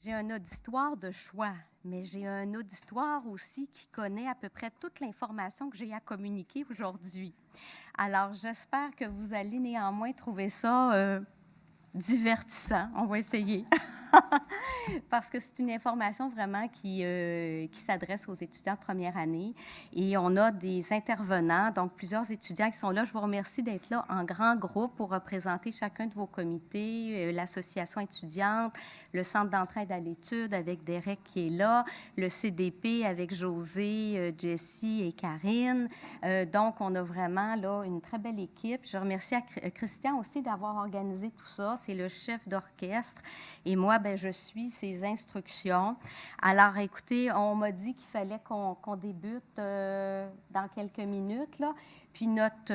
J'ai un auditoire de choix, mais j'ai un auditoire aussi qui connaît à peu près toute l'information que j'ai à communiquer aujourd'hui. Alors, j'espère que vous allez néanmoins trouver ça divertissant. On va essayer. Parce que c'est une information vraiment qui s'adresse aux étudiants de première année. Et on a des intervenants, donc plusieurs étudiants qui sont là. Je vous remercie d'être là en grand groupe pour représenter chacun de vos comités, l'association étudiante, le centre d'entraide à l'étude avec Derek qui est là, le CDP avec José, Jessie et Karine. Donc, on a vraiment là une très belle équipe. Je remercie Christian aussi d'avoir organisé tout ça. C'est le chef d'orchestre. Et moi, ben, je suis ses instructions. Alors, écoutez, on m'a dit qu'il fallait qu'on débute dans quelques minutes, là. Puis notre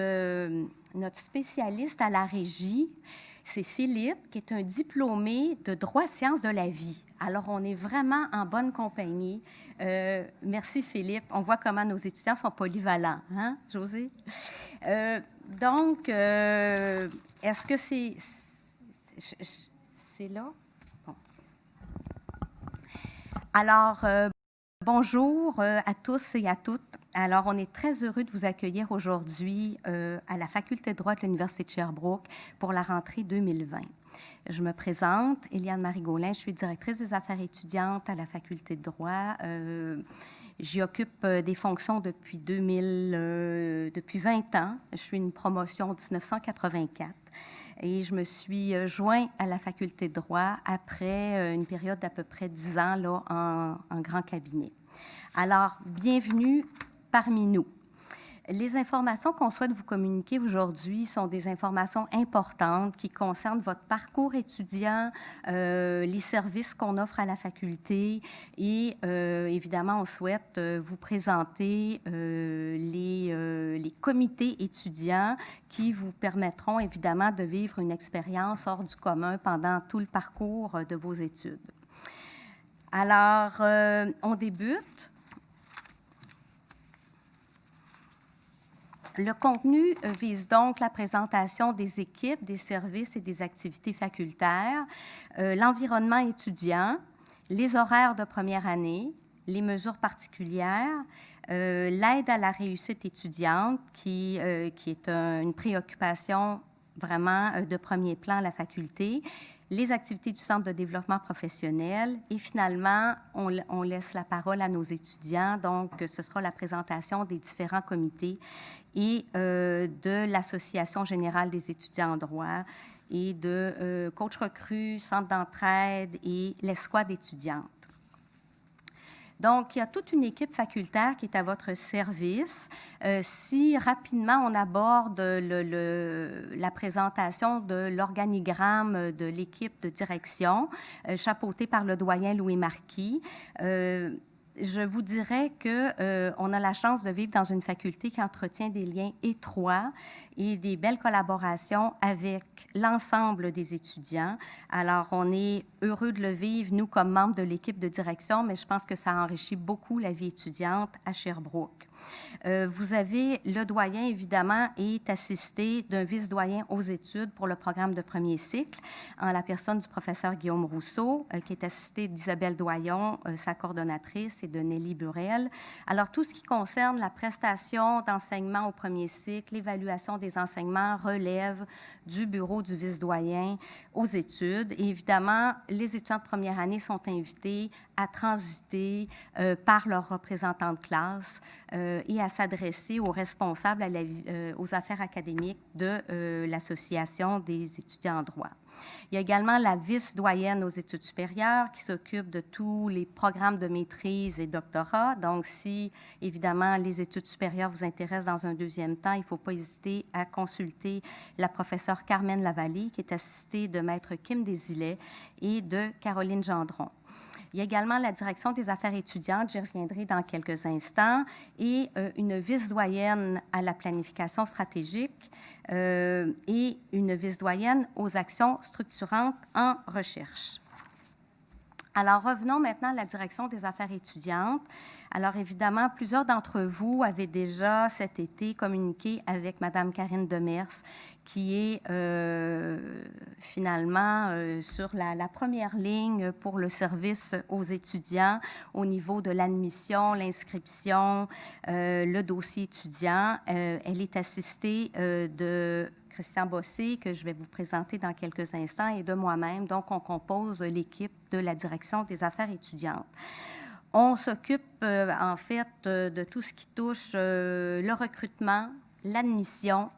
spécialiste à la régie, c'est Philippe, qui est un diplômé de droit sciences de la vie. Alors, on est vraiment en bonne compagnie. Merci, Philippe. On voit comment nos étudiants sont polyvalents, hein, José? Donc, est-ce que c'est là? Bon. Alors, bonjour à tous et à toutes. Alors, on est très heureux de vous accueillir aujourd'hui à la Faculté de droit de l'Université de Sherbrooke pour la rentrée 2020. Je me présente, Éliane Marie-Gaulin, je suis directrice des affaires étudiantes à la Faculté de droit. J'y occupe des fonctions depuis 20 ans. Je suis une promotion en 1984. Et je me suis joint à la Faculté de droit après une période d'à peu près 10 ans là, en grand cabinet. Alors, bienvenue parmi nous. Les informations qu'on souhaite vous communiquer aujourd'hui sont des informations importantes qui concernent votre parcours étudiant, les services qu'on offre à la faculté et évidemment, on souhaite vous présenter les comités étudiants qui vous permettront évidemment de vivre une expérience hors du commun pendant tout le parcours de vos études. Alors, on débute. Le contenu vise donc la présentation des équipes, des services et des activités facultaires, l'environnement étudiant, les horaires de première année, les mesures particulières, l'aide à la réussite étudiante, qui est une préoccupation vraiment de premier plan à la faculté, les activités du Centre de développement professionnel et finalement, on laisse la parole à nos étudiants. Donc, ce sera la présentation des différents comités et de l'Association générale des étudiants en droit et de Coach Recrue, Centre d'entraide et l'escouade étudiante. Donc, il y a toute une équipe facultaire qui est à votre service. Si rapidement on aborde la présentation de l'organigramme de l'équipe de direction, chapeautée par le doyen Louis Marquis, je vous dirais qu'on a la chance de vivre dans une faculté qui entretient des liens étroits et des belles collaborations avec l'ensemble des étudiants. Alors, on est heureux de le vivre, nous, comme membres de l'équipe de direction, mais je pense que ça enrichit beaucoup la vie étudiante à Sherbrooke. Vous avez le doyen, évidemment, est assisté d'un vice-doyen aux études pour le programme de premier cycle, en la personne du professeur Guillaume Rousseau, qui est assisté d'Isabelle Doyon, sa coordonnatrice, et de Nelly Burel. Alors, tout ce qui concerne la prestation d'enseignement au premier cycle, l'évaluation des enseignements relève du bureau du vice-doyen aux études. Et évidemment, les étudiants de première année sont invités à transiter par leurs représentants de classe et à s'adresser aux responsables aux affaires académiques de l'Association des étudiants en droit. Il y a également la vice-doyenne aux études supérieures qui s'occupe de tous les programmes de maîtrise et doctorat. Donc, si, évidemment, les études supérieures vous intéressent dans un deuxième temps, il ne faut pas hésiter à consulter la professeure Carmen Lavallée, qui est assistée de maître Kim Desilets et de Caroline Gendron. Il y a également la direction des affaires étudiantes, j'y reviendrai dans quelques instants, et une vice-doyenne à la planification stratégique et une vice-doyenne aux actions structurantes en recherche. Alors, revenons maintenant à la direction des affaires étudiantes. Alors, évidemment, plusieurs d'entre vous avaient déjà cet été communiqué avec Mme Karine Demers, qui est finalement sur la première ligne pour le service aux étudiants au niveau de l'admission, l'inscription, le dossier étudiant. Elle est assistée de Christian Bossé, que je vais vous présenter dans quelques instants, et de moi-même. Donc, on compose l'équipe de la direction des affaires étudiantes. On s'occupe, en fait, de tout ce qui touche le recrutement, l'admission,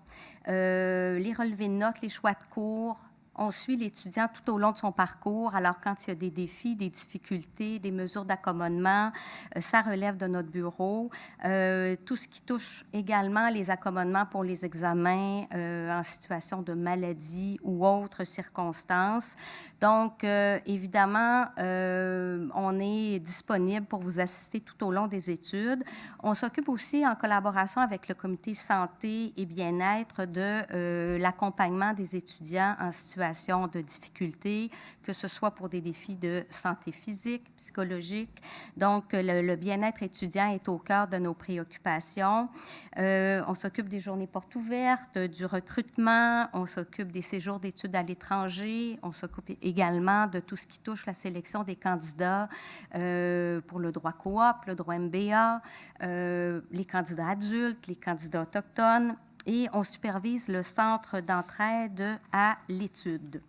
les relevés de notes, les choix de cours. On suit l'étudiant tout au long de son parcours. Alors, quand il y a des défis, des difficultés, des mesures d'accommodement, ça relève de notre bureau. Tout ce qui touche également les accommodements pour les examens en situation de maladie ou autres circonstances. Donc, évidemment, on est disponible pour vous assister tout au long des études. On s'occupe aussi, en collaboration avec le comité santé et bien-être, de l'accompagnement des étudiants en situation de difficulté, que ce soit pour des défis de santé physique, psychologique. Donc, le bien-être étudiant est au cœur de nos préoccupations. On s'occupe des journées portes ouvertes, du recrutement, on s'occupe des séjours d'études à l'étranger, on s'occupe également de tout ce qui touche la sélection des candidats pour le droit coop, le droit MBA, les candidats adultes, les candidats autochtones. Et on supervise le centre d'entraide à l'étude.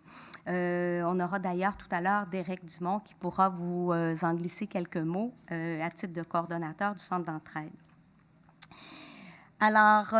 On aura d'ailleurs tout à l'heure Derek Dumont qui pourra vous en glisser quelques mots à titre de coordonnateur du centre d'entraide. Alors,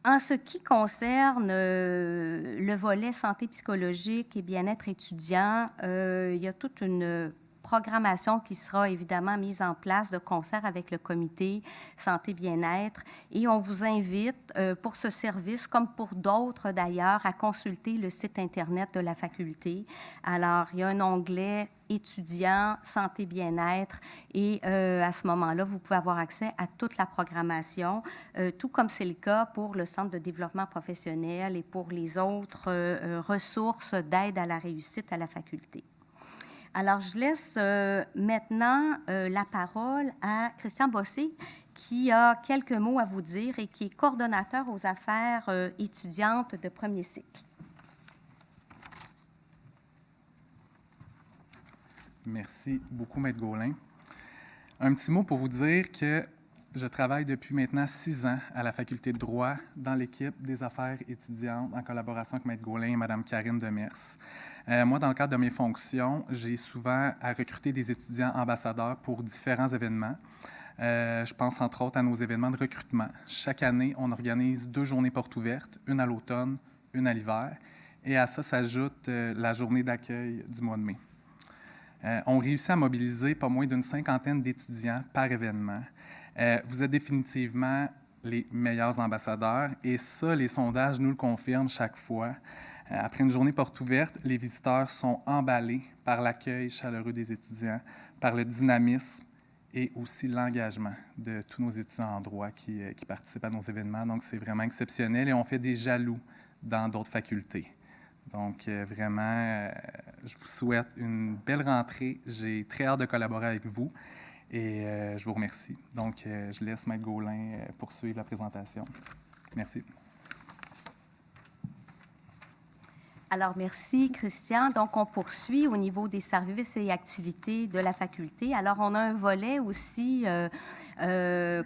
en ce qui concerne le volet santé psychologique et bien-être étudiant, il y a toute une programmation qui sera évidemment mise en place de concert avec le comité santé-bien-être. Et on vous invite pour ce service, comme pour d'autres d'ailleurs, à consulter le site Internet de la faculté. Alors, il y a un onglet étudiants, santé, bien-être, et à ce moment-là, vous pouvez avoir accès à toute la programmation, tout comme c'est le cas pour le Centre de développement professionnel et pour les autres ressources d'aide à la réussite à la faculté. Alors, je laisse maintenant la parole à Christian Bossé, qui a quelques mots à vous dire et qui est coordonnateur aux affaires étudiantes de premier cycle. Merci beaucoup, Maître Gaulin. Un petit mot pour vous dire que je travaille depuis maintenant 6 ans à la faculté de droit dans l'équipe des affaires étudiantes en collaboration avec Maître Gaulin et Mme Karine Demers. Moi, dans le cadre de mes fonctions, j'ai souvent à recruter des étudiants ambassadeurs pour différents événements. Je pense entre autres à nos événements de recrutement. Chaque année, on organise 2 journées portes ouvertes, une à l'automne, une à l'hiver. Et à ça s'ajoute la journée d'accueil du mois de mai. On réussit à mobiliser pas moins d'une 50aine d'étudiants par événement. Vous êtes définitivement les meilleurs ambassadeurs et ça, les sondages nous le confirment chaque fois. Après une journée porte ouverte, les visiteurs sont emballés par l'accueil chaleureux des étudiants, par le dynamisme et aussi l'engagement de tous nos étudiants en droit qui participent à nos événements. Donc, c'est vraiment exceptionnel et on fait des jaloux dans d'autres facultés. Donc, vraiment, je vous souhaite une belle rentrée. J'ai très hâte de collaborer avec vous et je vous remercie. Donc, je laisse Maître Gaulin poursuivre la présentation. Merci. Alors, merci, Christian. Donc, on poursuit au niveau des services et activités de la faculté. Alors, on a un volet aussi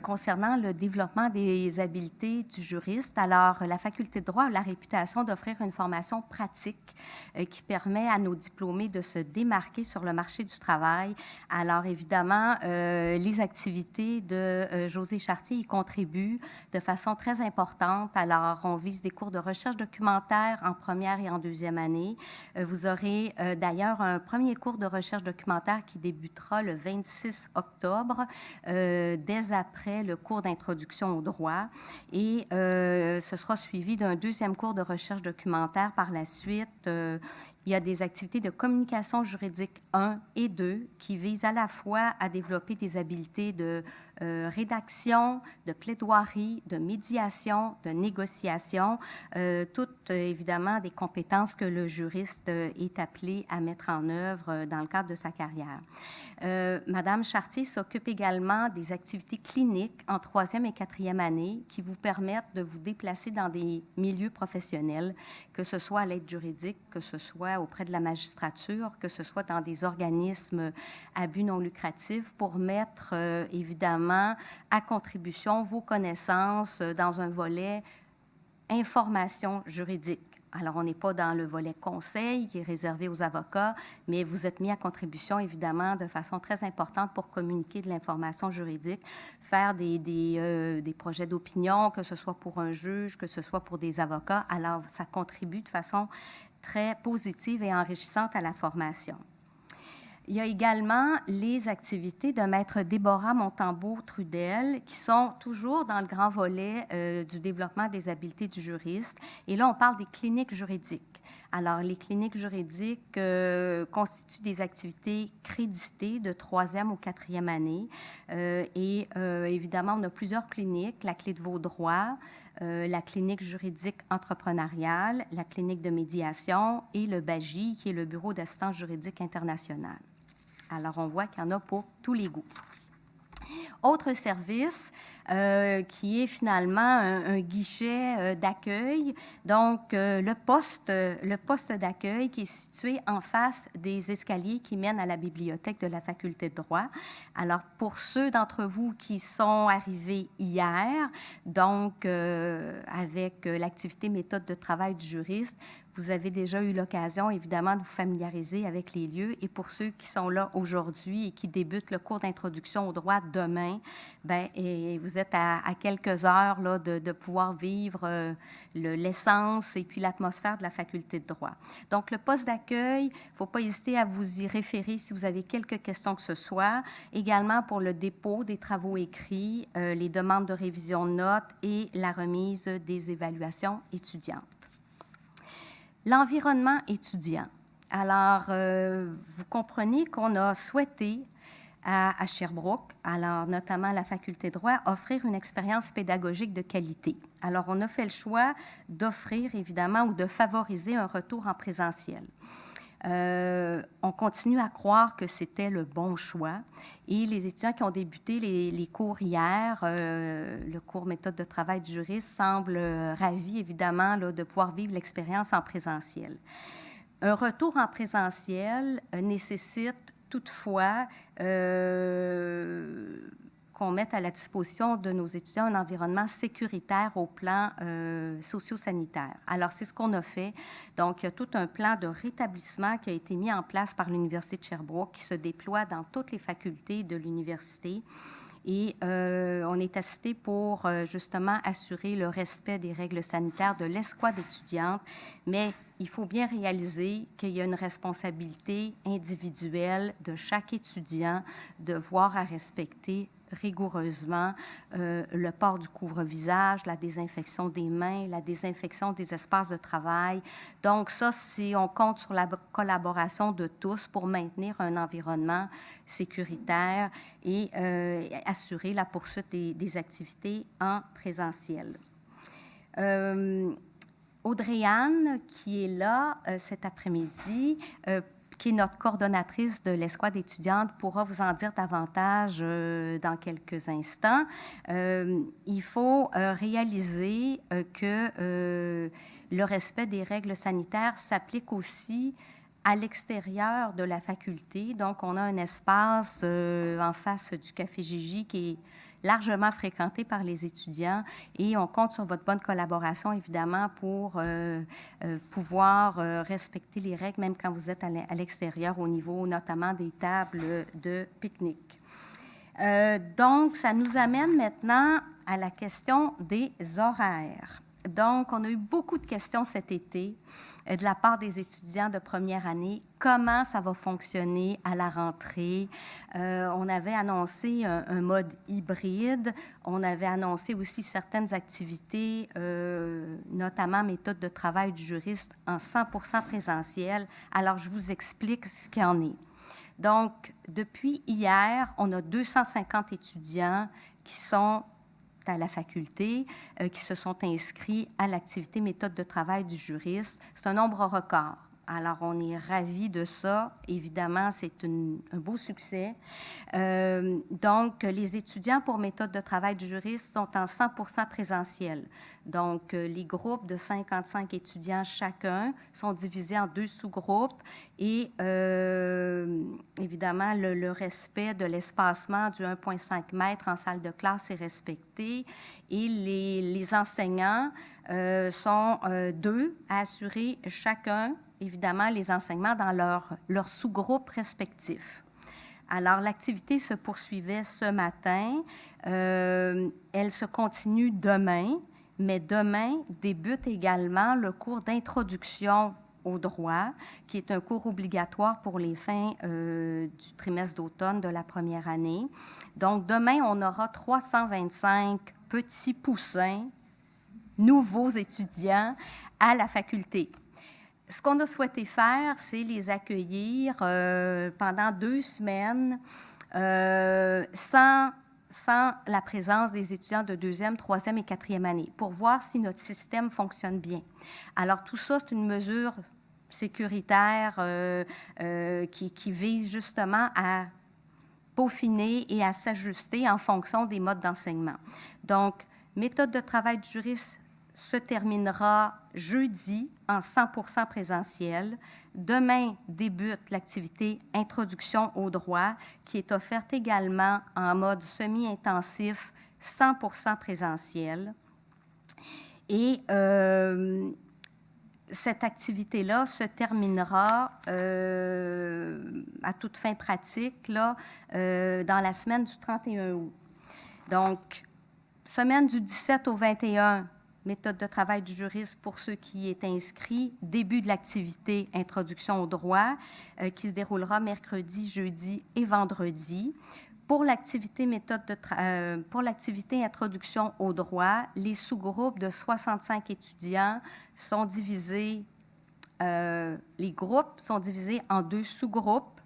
concernant le développement des habiletés du juriste. Alors, la faculté de droit a la réputation d'offrir une formation pratique qui permet à nos diplômés de se démarquer sur le marché du travail. Alors, évidemment, les activités de José Chartier y contribuent de façon très importante. Alors, on vise des cours de recherche documentaire en première et en deuxième année. Vous aurez d'ailleurs un premier cours de recherche documentaire qui débutera le 26 octobre, dès après le cours d'introduction au droit. Et ce sera suivi d'un deuxième cours de recherche documentaire par la suite. Il y a des activités de communication juridique 1 et 2 qui visent à la fois à développer des habiletés de rédaction, de plaidoirie, de médiation, de négociation, toutes évidemment des compétences que le juriste est appelé à mettre en œuvre dans le cadre de sa carrière. Madame Chartier s'occupe également des activités cliniques en 3e et 4e année qui vous permettent de vous déplacer dans des milieux professionnels, que ce soit à l'aide juridique, que ce soit auprès de la magistrature, que ce soit dans des organismes à but non lucratif, pour mettre évidemment à contribution vos connaissances dans un volet information juridique. Alors, on n'est pas dans le volet conseil qui est réservé aux avocats, mais vous êtes mis à contribution, évidemment, de façon très importante pour communiquer de l'information juridique, faire des projets d'opinion, que ce soit pour un juge, que ce soit pour des avocats. Alors, ça contribue de façon très positive et enrichissante à la formation. Il y a également les activités de Maître Déborah Montembeault-Trudel qui sont toujours dans le grand volet du développement des habiletés du juriste. Et là, on parle des cliniques juridiques. Alors, les cliniques juridiques constituent des activités créditées de 3e ou 4e année. Évidemment, on a plusieurs cliniques, la Clé de vos droits, la clinique juridique entrepreneuriale, la clinique de médiation et le BAJI, qui est le Bureau d'assistance juridique internationale. Alors, on voit qu'il y en a pour tous les goûts. Autre service qui est finalement un guichet d'accueil, donc le poste d'accueil qui est situé en face des escaliers qui mènent à la bibliothèque de la faculté de droit. Alors, pour ceux d'entre vous qui sont arrivés hier, donc avec l'activité méthode de travail du juriste, vous avez déjà eu l'occasion, évidemment, de vous familiariser avec les lieux. Et pour ceux qui sont là aujourd'hui et qui débutent le cours d'introduction au droit demain, bien, et vous êtes à quelques heures là, de pouvoir vivre l'essence et puis l'atmosphère de la faculté de droit. Donc, le poste d'accueil, il ne faut pas hésiter à vous y référer si vous avez quelques questions que ce soit. Également pour le dépôt des travaux écrits, les demandes de révision de notes et la remise des évaluations étudiantes. L'environnement étudiant. Alors, vous comprenez qu'on a souhaité à Sherbrooke, alors notamment à la faculté de droit, offrir une expérience pédagogique de qualité. Alors, on a fait le choix d'offrir, évidemment, ou de favoriser un retour en présentiel. On continue à croire que c'était le bon choix. Et les étudiants qui ont débuté les cours hier, le cours méthode de travail du juriste, semblent ravis, évidemment, là, de pouvoir vivre l'expérience en présentiel. Un retour en présentiel nécessite toutefois qu'on mette à la disposition de nos étudiants un environnement sécuritaire au plan socio-sanitaire. Alors, c'est ce qu'on a fait. Donc, il y a tout un plan de rétablissement qui a été mis en place par l'Université de Sherbrooke, qui se déploie dans toutes les facultés de l'université. Et on est assisté pour justement assurer le respect des règles sanitaires de l'escouade étudiante, mais il faut bien réaliser qu'il y a une responsabilité individuelle de chaque étudiant de voir à respecter rigoureusement le port du couvre-visage, la désinfection des mains, la désinfection des espaces de travail. Donc ça, on compte sur la collaboration de tous pour maintenir un environnement sécuritaire et assurer la poursuite des activités en présentiel. Audrey-Anne, qui est là cet après-midi, qui est notre coordonnatrice de l'escouade étudiante, pourra vous en dire davantage dans quelques instants. Il faut réaliser que le respect des règles sanitaires s'applique aussi à l'extérieur de la faculté. Donc, on a un espace en face du Café Gigi qui est largement fréquenté par les étudiants et on compte sur votre bonne collaboration, évidemment, pour pouvoir respecter les règles, même quand vous êtes à l'extérieur, au niveau notamment des tables de pique-nique. Donc, ça nous amène maintenant à la question des horaires. Donc, on a eu beaucoup de questions cet été de la part des étudiants de première année. Comment ça va fonctionner à la rentrée? On avait annoncé un mode hybride. On avait annoncé aussi certaines activités, notamment méthode de travail du juriste en 100% présentiel. Alors, je vous explique ce qu'il en est. Donc, depuis hier, on a 250 étudiants qui sont à la faculté, qui se sont inscrits à l'activité méthode de travail du juriste. C'est un nombre record. Alors, on est ravis de ça. Évidemment, c'est un beau succès. Donc, les étudiants pour méthode de travail du juriste sont en 100% présentiel. Donc, les groupes de 55 étudiants chacun sont divisés en 2 sous-groupes et, évidemment, le respect de l'espacement du 1,5 mètres en salle de classe est respecté et les enseignants sont 2 à assurer chacun, évidemment, les enseignements dans leur sous-groupe respectif. Alors, l'activité se poursuivait ce matin. Elle se continue demain, mais demain débute également le cours d'introduction au droit, qui est un cours obligatoire pour les fins du trimestre d'automne de la première année. Donc, demain, on aura 325 petits poussins, nouveaux étudiants à la faculté. Ce qu'on a souhaité faire, c'est les accueillir pendant 2 semaines sans la présence des étudiants de 2e, 3e et 4e année pour voir si notre système fonctionne bien. Alors, tout ça, c'est une mesure sécuritaire qui vise justement à peaufiner et à s'ajuster en fonction des modes d'enseignement. Donc, méthode de travail du juriste se terminera jeudi en 100% présentiel. Demain débute l'activité Introduction au droit, qui est offerte également en mode semi-intensif, 100% présentiel. Et cette activité-là se terminera à toute fin pratique là, dans la semaine du 31 août. Donc, semaine du 17 au 21, méthode de travail du juriste pour ceux qui est inscrits, début de l'activité Introduction au droit, qui se déroulera mercredi, jeudi et vendredi. Pour l'activité pour l'activité Introduction au droit, les sous-groupes de 65 étudiants sont divisés, les groupes sont divisés en 2 sous-groupes.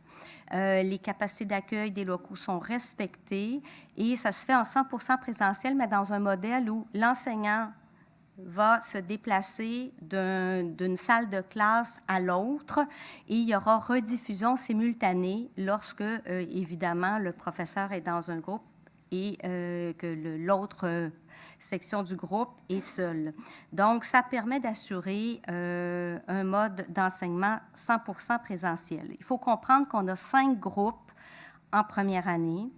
Les capacités d'accueil des locaux sont respectées et ça se fait en 100% présentiel, mais dans un modèle où l'enseignant va se déplacer d'une salle de classe à l'autre et il y aura rediffusion simultanée lorsque, évidemment, le professeur est dans un groupe et que l'autre section du groupe est seule. Donc, ça permet d'assurer un mode d'enseignement 100% présentiel. Il faut comprendre qu'on a 5 groupes en première année,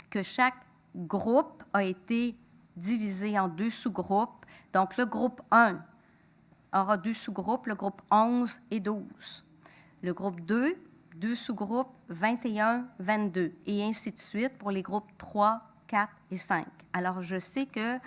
que chaque groupe a été divisé en 2 sous-groupes. Donc, le groupe 1 aura 2 sous-groupes, le groupe 11 et 12. Le groupe 2, 2 sous-groupes, 21, 22, et ainsi de suite pour les groupes 3, 4 et 5. Alors, je sais que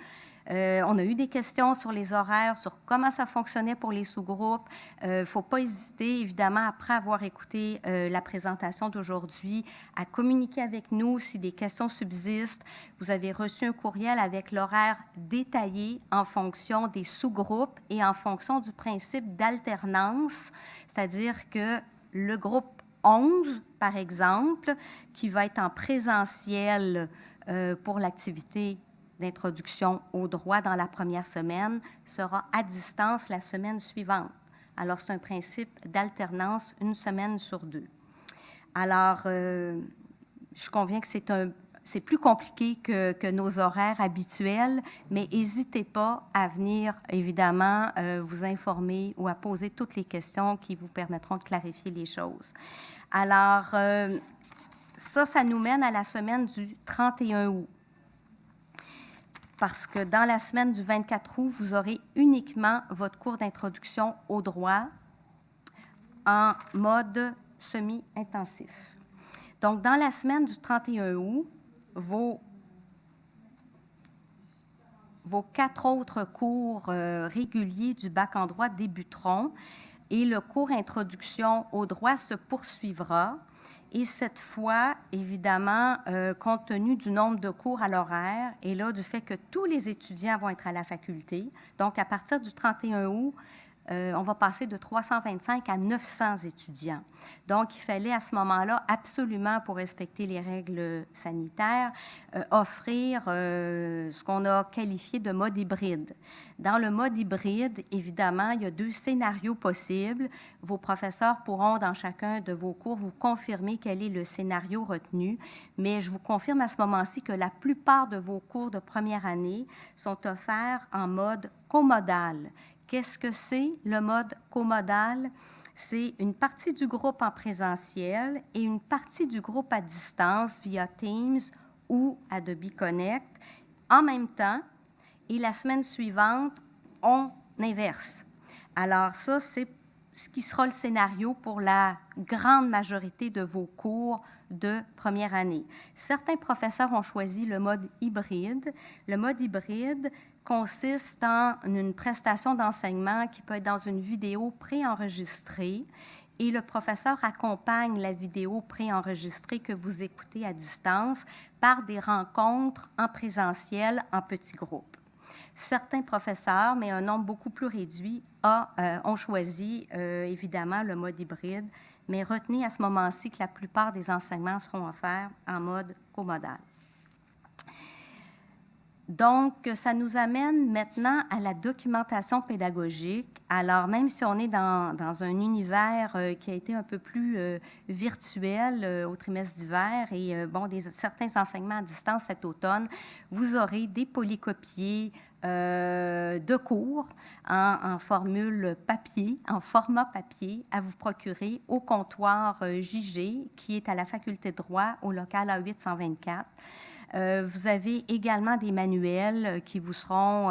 on a eu des questions sur les horaires, sur comment ça fonctionnait pour les sous-groupes. Il ne faut pas hésiter, évidemment, après avoir écouté la présentation d'aujourd'hui, à communiquer avec nous si des questions subsistent. Vous avez reçu un courriel avec l'horaire détaillé en fonction des sous-groupes et en fonction du principe d'alternance, c'est-à-dire que le groupe 11, par exemple, qui va être en présentiel pour l'activité d'introduction au droit dans la première semaine, sera à distance la semaine suivante. Alors, c'est un principe d'alternance 1 semaine sur 2. Alors, je conviens que c'est plus compliqué que nos horaires habituels, mais n'hésitez pas à venir, évidemment, vous informer ou à poser toutes les questions qui vous permettront de clarifier les choses. Alors, ça nous mène à la semaine du 31 août. Parce que dans la semaine du 24 août, vous aurez uniquement votre cours d'introduction au droit en mode semi-intensif. Donc, dans la semaine du 31 août, vos 4 autres cours réguliers du bac en droit débuteront et le cours introduction au droit se poursuivra. Et cette fois, évidemment, compte tenu du nombre de cours à l'horaire et là du fait que tous les étudiants vont être à la faculté, donc à partir du 31 août, on va passer de 325 à 900 étudiants. Donc, il fallait à ce moment-là, absolument, pour respecter les règles sanitaires, offrir ce qu'on a qualifié de mode hybride. Dans le mode hybride, évidemment, il y a 2 scénarios possibles. Vos professeurs pourront, dans chacun de vos cours, vous confirmer quel est le scénario retenu, mais je vous confirme à ce moment-ci que la plupart de vos cours de première année sont offerts en mode comodal. Qu'est-ce que c'est, le mode comodal? C'est une partie du groupe en présentiel et une partie du groupe à distance via Teams ou Adobe Connect en même temps, et la semaine suivante, on inverse. Alors ça, c'est ce qui sera le scénario pour la grande majorité de vos cours de première année. Certains professeurs ont choisi le mode hybride. Le mode hybride consiste en une prestation d'enseignement qui peut être dans une vidéo préenregistrée et le professeur accompagne la vidéo préenregistrée que vous écoutez à distance par des rencontres en présentiel en petits groupes. Certains professeurs, mais un nombre beaucoup plus réduit, ont choisi évidemment le mode hybride, mais retenez à ce moment-ci que la plupart des enseignements seront offerts en mode comodal. Donc, ça nous amène maintenant à la documentation pédagogique. Alors, même si on est dans un univers qui a été un peu plus virtuel au trimestre d'hiver et certains enseignements à distance cet automne, vous aurez des polycopiés de cours en formule papier, en format papier, à vous procurer au comptoir JG, qui est à la Faculté de droit, au local A824. Vous avez également des manuels qui vous seront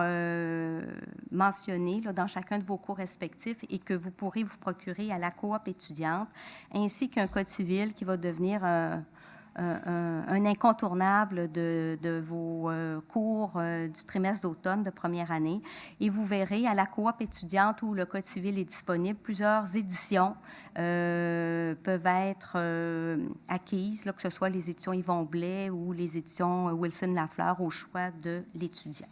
mentionnés là, dans chacun de vos cours respectifs et que vous pourrez vous procurer à la coop étudiante, ainsi qu'un code civil qui va devenir un incontournable de vos cours du trimestre d'automne de première année. Et vous verrez à la coop étudiante où le Code civil est disponible, plusieurs éditions peuvent être acquises, là, que ce soit les éditions Yvon Blais ou les éditions Wilson Lafleur au choix de l'étudiant.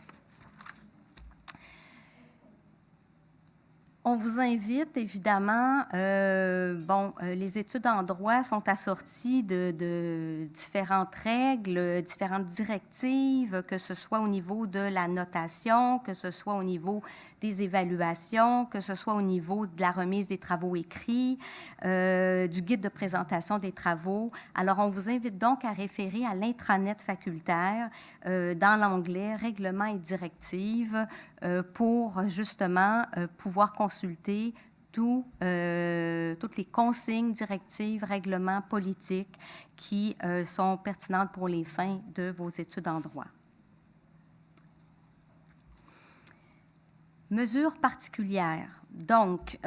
On vous invite, évidemment, les études en droit sont assorties de différentes règles, différentes directives, que ce soit au niveau de la notation, que ce soit au niveau des évaluations, que ce soit au niveau de la remise des travaux écrits, du guide de présentation des travaux. Alors, on vous invite donc à référer à l'intranet facultaire dans l'onglet « Règlements et directives » pour justement pouvoir consulter toutes les consignes, directives, règlements politiques qui sont pertinentes pour les fins de vos études en droit. Mesures particulières. Donc,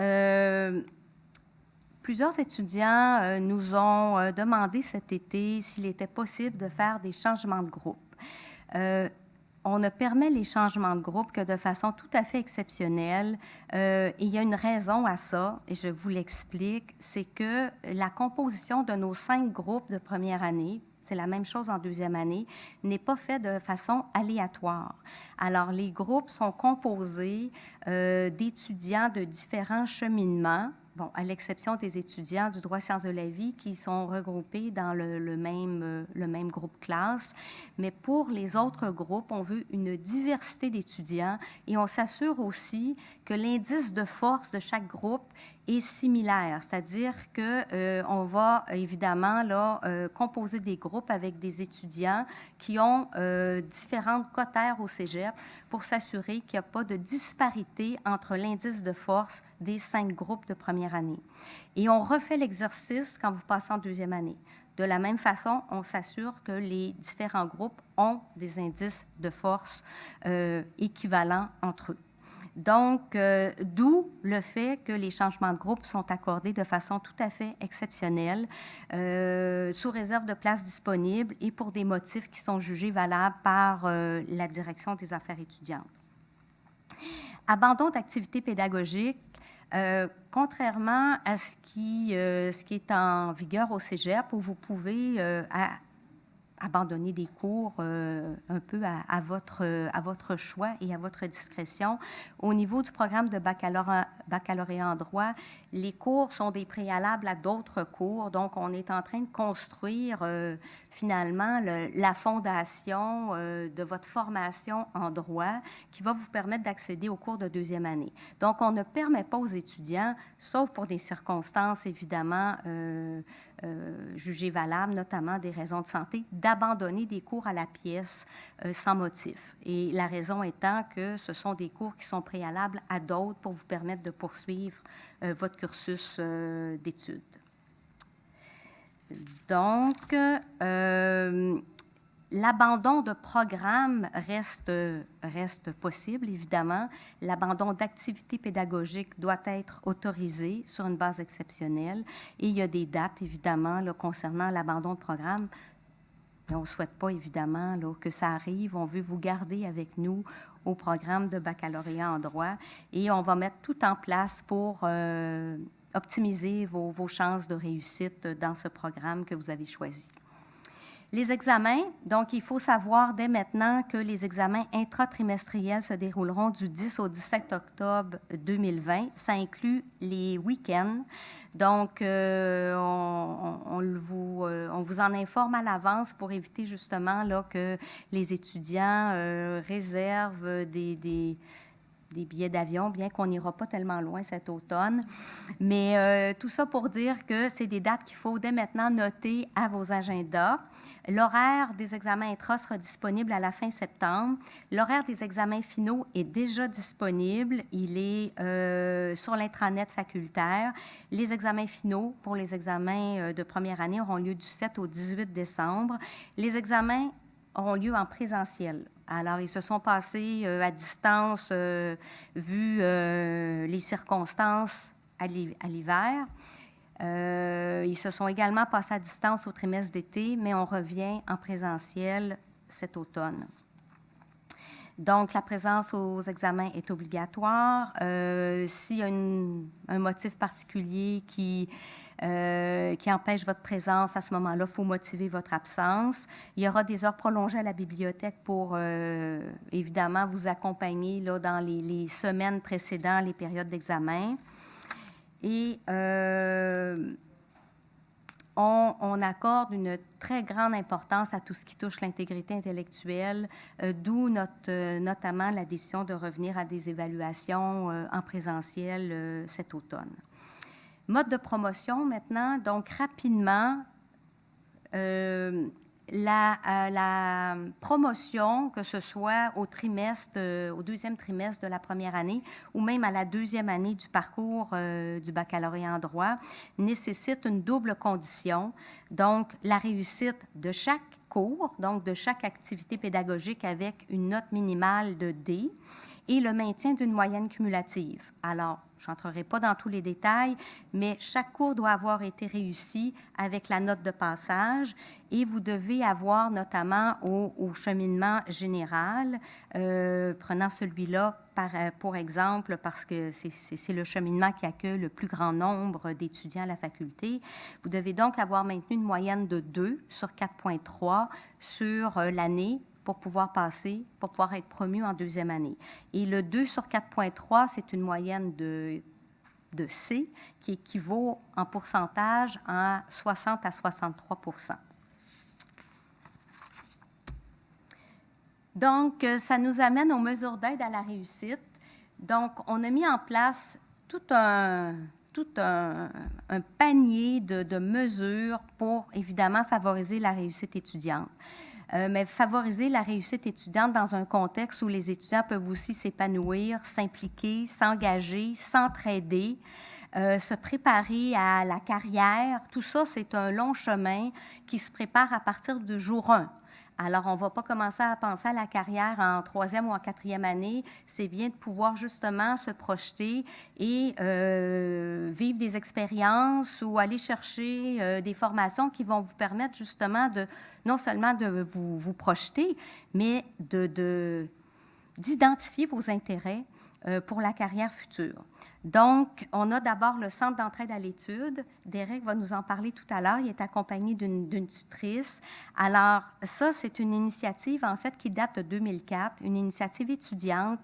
plusieurs étudiants nous ont demandé cet été s'il était possible de faire des changements de groupe. On ne permet les changements de groupe que de façon tout à fait exceptionnelle. Et il y a une raison à ça, et je vous l'explique, c'est que la composition de nos 5 groupes de première année, c'est la même chose en deuxième année, n'est pas faite de façon aléatoire. Alors, les groupes sont composés d'étudiants de différents cheminements, bon, à l'exception des étudiants du droit sciences de la vie qui sont regroupés dans le même groupe classe. Mais pour les autres groupes, on veut une diversité d'étudiants et on s'assure aussi que l'indice de force de chaque groupe est similaire, c'est-à-dire qu'on va évidemment là, composer des groupes avec des étudiants qui ont différentes cotères au cégep pour s'assurer qu'il n'y a pas de disparité entre l'indice de force des 5 groupes de première année. Et on refait l'exercice quand vous passez en deuxième année. De la même façon, on s'assure que les différents groupes ont des indices de force équivalents entre eux. Donc, d'où le fait que les changements de groupe sont accordés de façon tout à fait exceptionnelle, sous réserve de places disponibles et pour des motifs qui sont jugés valables par la direction des affaires étudiantes. Abandon d'activités pédagogiques. Contrairement à ce qui est en vigueur au cégep, où vous pouvez abandonner des cours un peu à votre choix et à votre discrétion. Au niveau du programme de baccalauréat en droit, les cours sont des préalables à d'autres cours. Donc, on est en train de construire finalement la fondation de votre formation en droit qui va vous permettre d'accéder aux cours de deuxième année. Donc, on ne permet pas aux étudiants, sauf pour des circonstances évidemment jugées valables, notamment des raisons de santé, d'abandonner des cours à la pièce sans motif. Et la raison étant que ce sont des cours qui sont préalables à d'autres pour vous permettre de poursuivre votre cursus d'études. Donc, l'abandon de programme reste possible, évidemment. L'abandon d'activités pédagogiques doit être autorisé sur une base exceptionnelle. Et il y a des dates, évidemment, là, concernant l'abandon de programme. Et on ne souhaite pas, évidemment, là, que ça arrive. On veut vous garder avec nous au programme de baccalauréat en droit. Et on va mettre tout en place pour optimiser vos chances de réussite dans ce programme que vous avez choisi. Les examens, donc il faut savoir dès maintenant que les examens intratrimestriels se dérouleront du 10 au 17 octobre 2020. Ça inclut les week-ends. Donc, on vous en informe à l'avance pour éviter justement là, que les étudiants réservent des billets d'avion, bien qu'on n'ira pas tellement loin cet automne. Mais tout ça pour dire que c'est des dates qu'il faut dès maintenant noter à vos agendas. L'horaire des examens intra sera disponible à la fin septembre. L'horaire des examens finaux est déjà disponible. Il est sur l'intranet facultaire. Les examens finaux pour les examens de première année auront lieu du 7 au 18 décembre. Les examens auront lieu en présentiel. Alors, ils se sont passés à distance vu les circonstances à l'hiver. Ils se sont également passés à distance au trimestre d'été, mais on revient en présentiel cet automne. Donc, la présence aux examens est obligatoire. S'il y a un motif particulier qui empêche votre présence, à ce moment-là, il faut motiver votre absence. Il y aura des heures prolongées à la bibliothèque pour, évidemment, vous accompagner là, dans les semaines précédant les périodes d'examen. Et on accorde une très grande importance à tout ce qui touche l'intégrité intellectuelle, d'où notamment la décision de revenir à des évaluations en présentiel cet automne. Mode de promotion maintenant, donc rapidement, la promotion, que ce soit au deuxième trimestre de la première année ou même à la deuxième année du parcours du baccalauréat en droit, nécessite une double condition. Donc, la réussite de chaque cours, donc de chaque activité pédagogique avec une note minimale de D et le maintien d'une moyenne cumulative. Alors, je n'entrerai pas dans tous les détails, mais chaque cours doit avoir été réussi avec la note de passage et vous devez avoir notamment au cheminement général, prenant celui-là pour exemple parce que c'est le cheminement qui accueille le plus grand nombre d'étudiants à la faculté. Vous devez donc avoir maintenu une moyenne de 2 sur 4,3 sur l'année pour pouvoir passer, pour pouvoir être promu en deuxième année. Et le 2 sur 4,3, c'est une moyenne de C qui équivaut en pourcentage à 60 à 63 %. Donc, ça nous amène aux mesures d'aide à la réussite. Donc, on a mis en place tout un panier de mesures pour, évidemment, favoriser la réussite étudiante. Mais favoriser la réussite étudiante dans un contexte où les étudiants peuvent aussi s'épanouir, s'impliquer, s'engager, s'entraider, se préparer à la carrière. Tout ça, c'est un long chemin qui se prépare à partir du jour 1. Alors, on ne va pas commencer à penser à la carrière en troisième ou en quatrième année. C'est bien de pouvoir justement se projeter et vivre des expériences ou aller chercher des formations qui vont vous permettre justement non seulement de vous projeter, mais d'identifier vos intérêts pour la carrière future. Donc, on a d'abord le Centre d'entraide à l'étude. Derek va nous en parler tout à l'heure. Il est accompagné d'une tutrice. Alors, ça, c'est une initiative, en fait, qui date de 2004, une initiative étudiante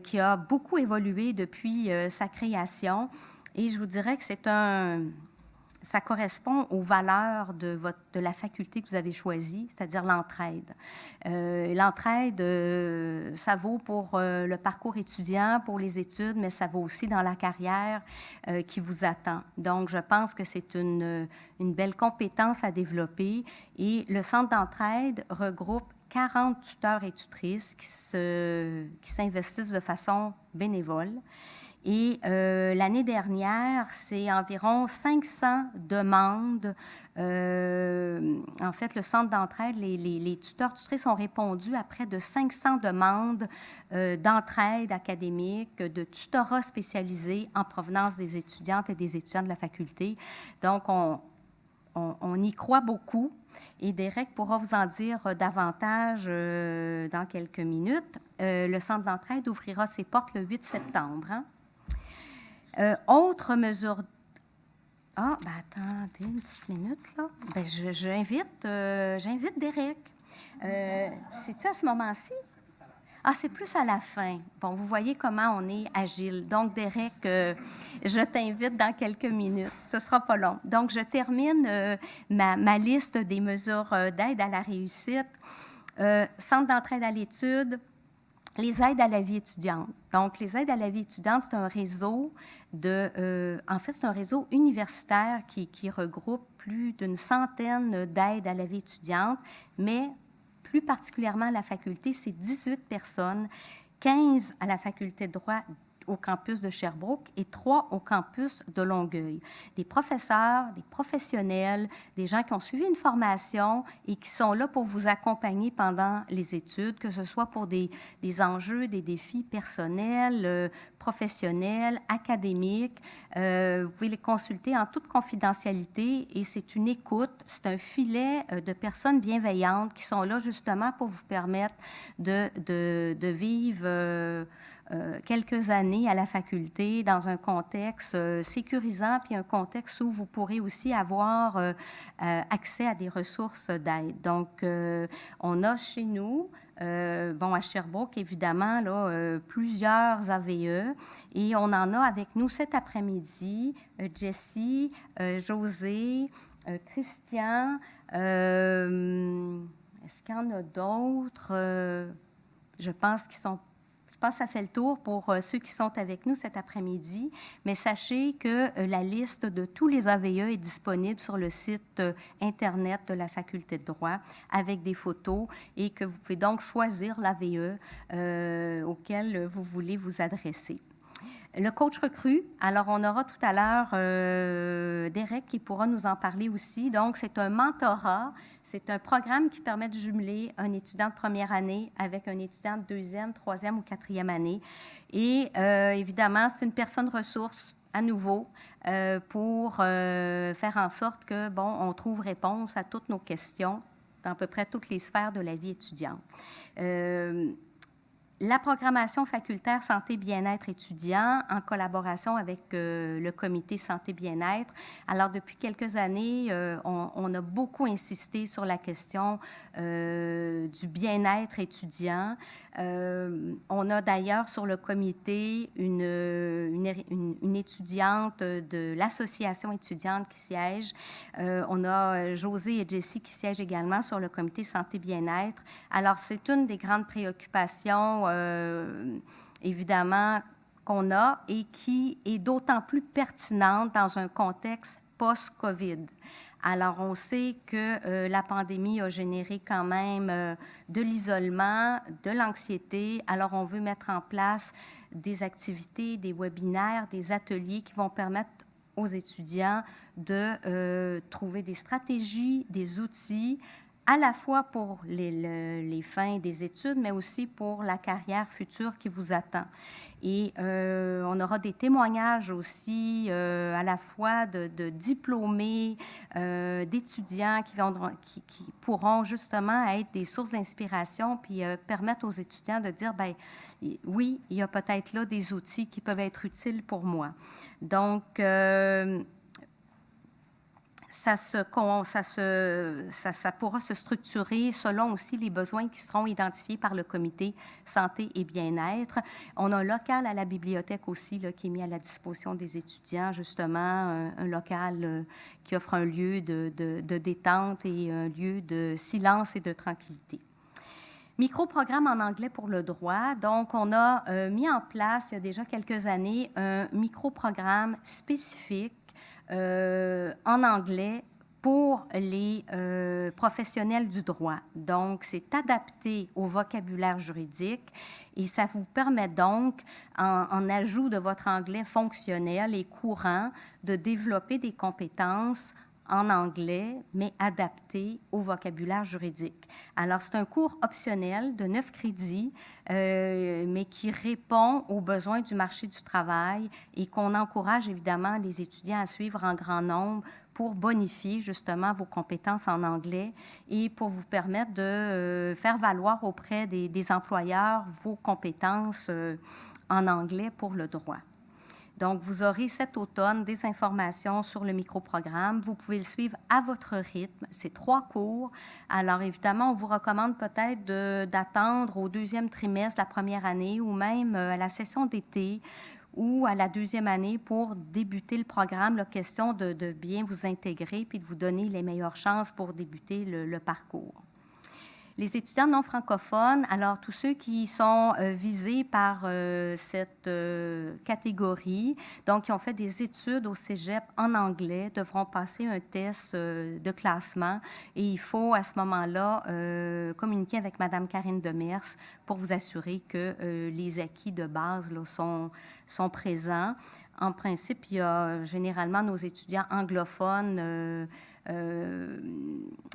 qui a beaucoup évolué depuis sa création. Et je vous dirais que ça correspond aux valeurs de la faculté que vous avez choisie, c'est-à-dire l'entraide. L'entraide, ça vaut pour le parcours étudiant, pour les études, mais ça vaut aussi dans la carrière qui vous attend. Donc, je pense que c'est une belle compétence à développer. Et le Centre d'entraide regroupe 40 tuteurs et tutrices qui s'investissent de façon bénévole. Et l'année dernière, c'est environ 500 demandes. En fait, le centre d'entraide, les tuteurs tutrices ont répondu à près de 500 demandes d'entraide académique, de tutorat spécialisé en provenance des étudiantes et des étudiants de la faculté. Donc, on y croit beaucoup. Et Derek pourra vous en dire davantage dans quelques minutes. Le centre d'entraide ouvrira ses portes le 8 septembre. Hein? Autre mesure... Ah, ben attendez une petite minute, là. Ben, j'invite Derek. C'est-tu à ce moment-ci? Ah, c'est plus à la fin. Bon, vous voyez comment on est agile. Donc, Derek, je t'invite dans quelques minutes. Ce ne sera pas long. Donc, je termine ma liste des mesures d'aide à la réussite. Centre d'entraide à l'étude, les aides à la vie étudiante. Donc, les aides à la vie étudiante, c'est un réseau en fait, c'est un réseau universitaire qui regroupe plus d'une centaine d'aides à la vie étudiante, mais plus particulièrement à la faculté, c'est 18 personnes, 15 à la faculté de droit au campus de Sherbrooke et 3 au campus de Longueuil. Des professeurs, des professionnels, des gens qui ont suivi une formation et qui sont là pour vous accompagner pendant les études, que ce soit pour des enjeux, des défis personnels, professionnels, académiques. Vous pouvez les consulter en toute confidentialité et c'est une écoute, c'est un filet de personnes bienveillantes qui sont là justement pour vous permettre de vivre quelques années à la faculté dans un contexte sécurisant, puis un contexte où vous pourrez aussi avoir accès à des ressources d'aide. Donc, on a chez nous, à Sherbrooke, évidemment, là, plusieurs AVE, et on en a avec nous cet après-midi Jessie, José, Christian, est-ce qu'il y en a d'autres? Je pense qu'ils sont... Je pense que ça fait le tour pour ceux qui sont avec nous cet après-midi, mais sachez que la liste de tous les AVE est disponible sur le site Internet de la Faculté de droit avec des photos et que vous pouvez donc choisir l'AVE auquel vous voulez vous adresser. Le coach recrue, alors on aura tout à l'heure Derek qui pourra nous en parler aussi. Donc, c'est un mentorat. C'est un programme qui permet de jumeler un étudiant de première année avec un étudiant de deuxième, troisième ou quatrième année. Et évidemment, c'est une personne ressource à nouveau pour faire en sorte que, on trouve réponse à toutes nos questions dans à peu près toutes les sphères de la vie étudiante. La programmation facultaire santé-bien-être étudiant en collaboration avec le comité santé-bien-être. Alors, depuis quelques années, on a beaucoup insisté sur la question du bien-être étudiant. On a d'ailleurs sur le comité une étudiante de l'association étudiante qui siège. On a José et Jessie qui siègent également sur le comité santé-bien-être. Alors, c'est une des grandes préoccupations, évidemment, qu'on a et qui est d'autant plus pertinente dans un contexte post-COVID. Alors, on sait que la pandémie a généré quand même de l'isolement, de l'anxiété. Alors, on veut mettre en place des activités, des webinaires, des ateliers qui vont permettre aux étudiants de trouver des stratégies, des outils à la fois pour les fins des études, mais aussi pour la carrière future qui vous attend. Et on aura des témoignages aussi à la fois de diplômés, d'étudiants qui pourront justement être des sources d'inspiration puis permettre aux étudiants de dire, bien, oui, il y a peut-être là des outils qui peuvent être utiles pour moi. Donc, ça pourra se structurer selon aussi les besoins qui seront identifiés par le comité santé et bien-être. On a un local à la bibliothèque aussi là, qui est mis à la disposition des étudiants, justement, un local qui offre un lieu de détente et un lieu de silence et de tranquillité. Micro-programme en anglais pour le droit. Donc, on a mis en place, il y a déjà quelques années, un micro-programme spécifique en anglais pour les professionnels du droit. Donc, c'est adapté au vocabulaire juridique et ça vous permet donc, en ajout de votre anglais fonctionnel et courant, de développer des compétences en anglais, mais adapté au vocabulaire juridique. Alors, c'est un cours optionnel de 9 crédits, mais qui répond aux besoins du marché du travail et qu'on encourage évidemment les étudiants à suivre en grand nombre pour bonifier justement vos compétences en anglais et pour vous permettre de faire valoir auprès des employeurs vos compétences en anglais pour le droit. Donc, vous aurez cet automne des informations sur le micro-programme. Vous pouvez le suivre à votre rythme. C'est 3 cours. Alors, évidemment, on vous recommande peut-être d'attendre au 2e trimestre de la première année ou même à la session d'été ou à la 2e année pour débuter le programme. La question de bien vous intégrer puis de vous donner les meilleures chances pour débuter le parcours. Les étudiants non francophones, alors tous ceux qui sont visés par cette catégorie, donc qui ont fait des études au cégep en anglais, devront passer un test de classement et il faut à ce moment-là communiquer avec Mme Karine Demers pour vous assurer que les acquis de base là, sont présents. En principe, il y a généralement nos étudiants anglophones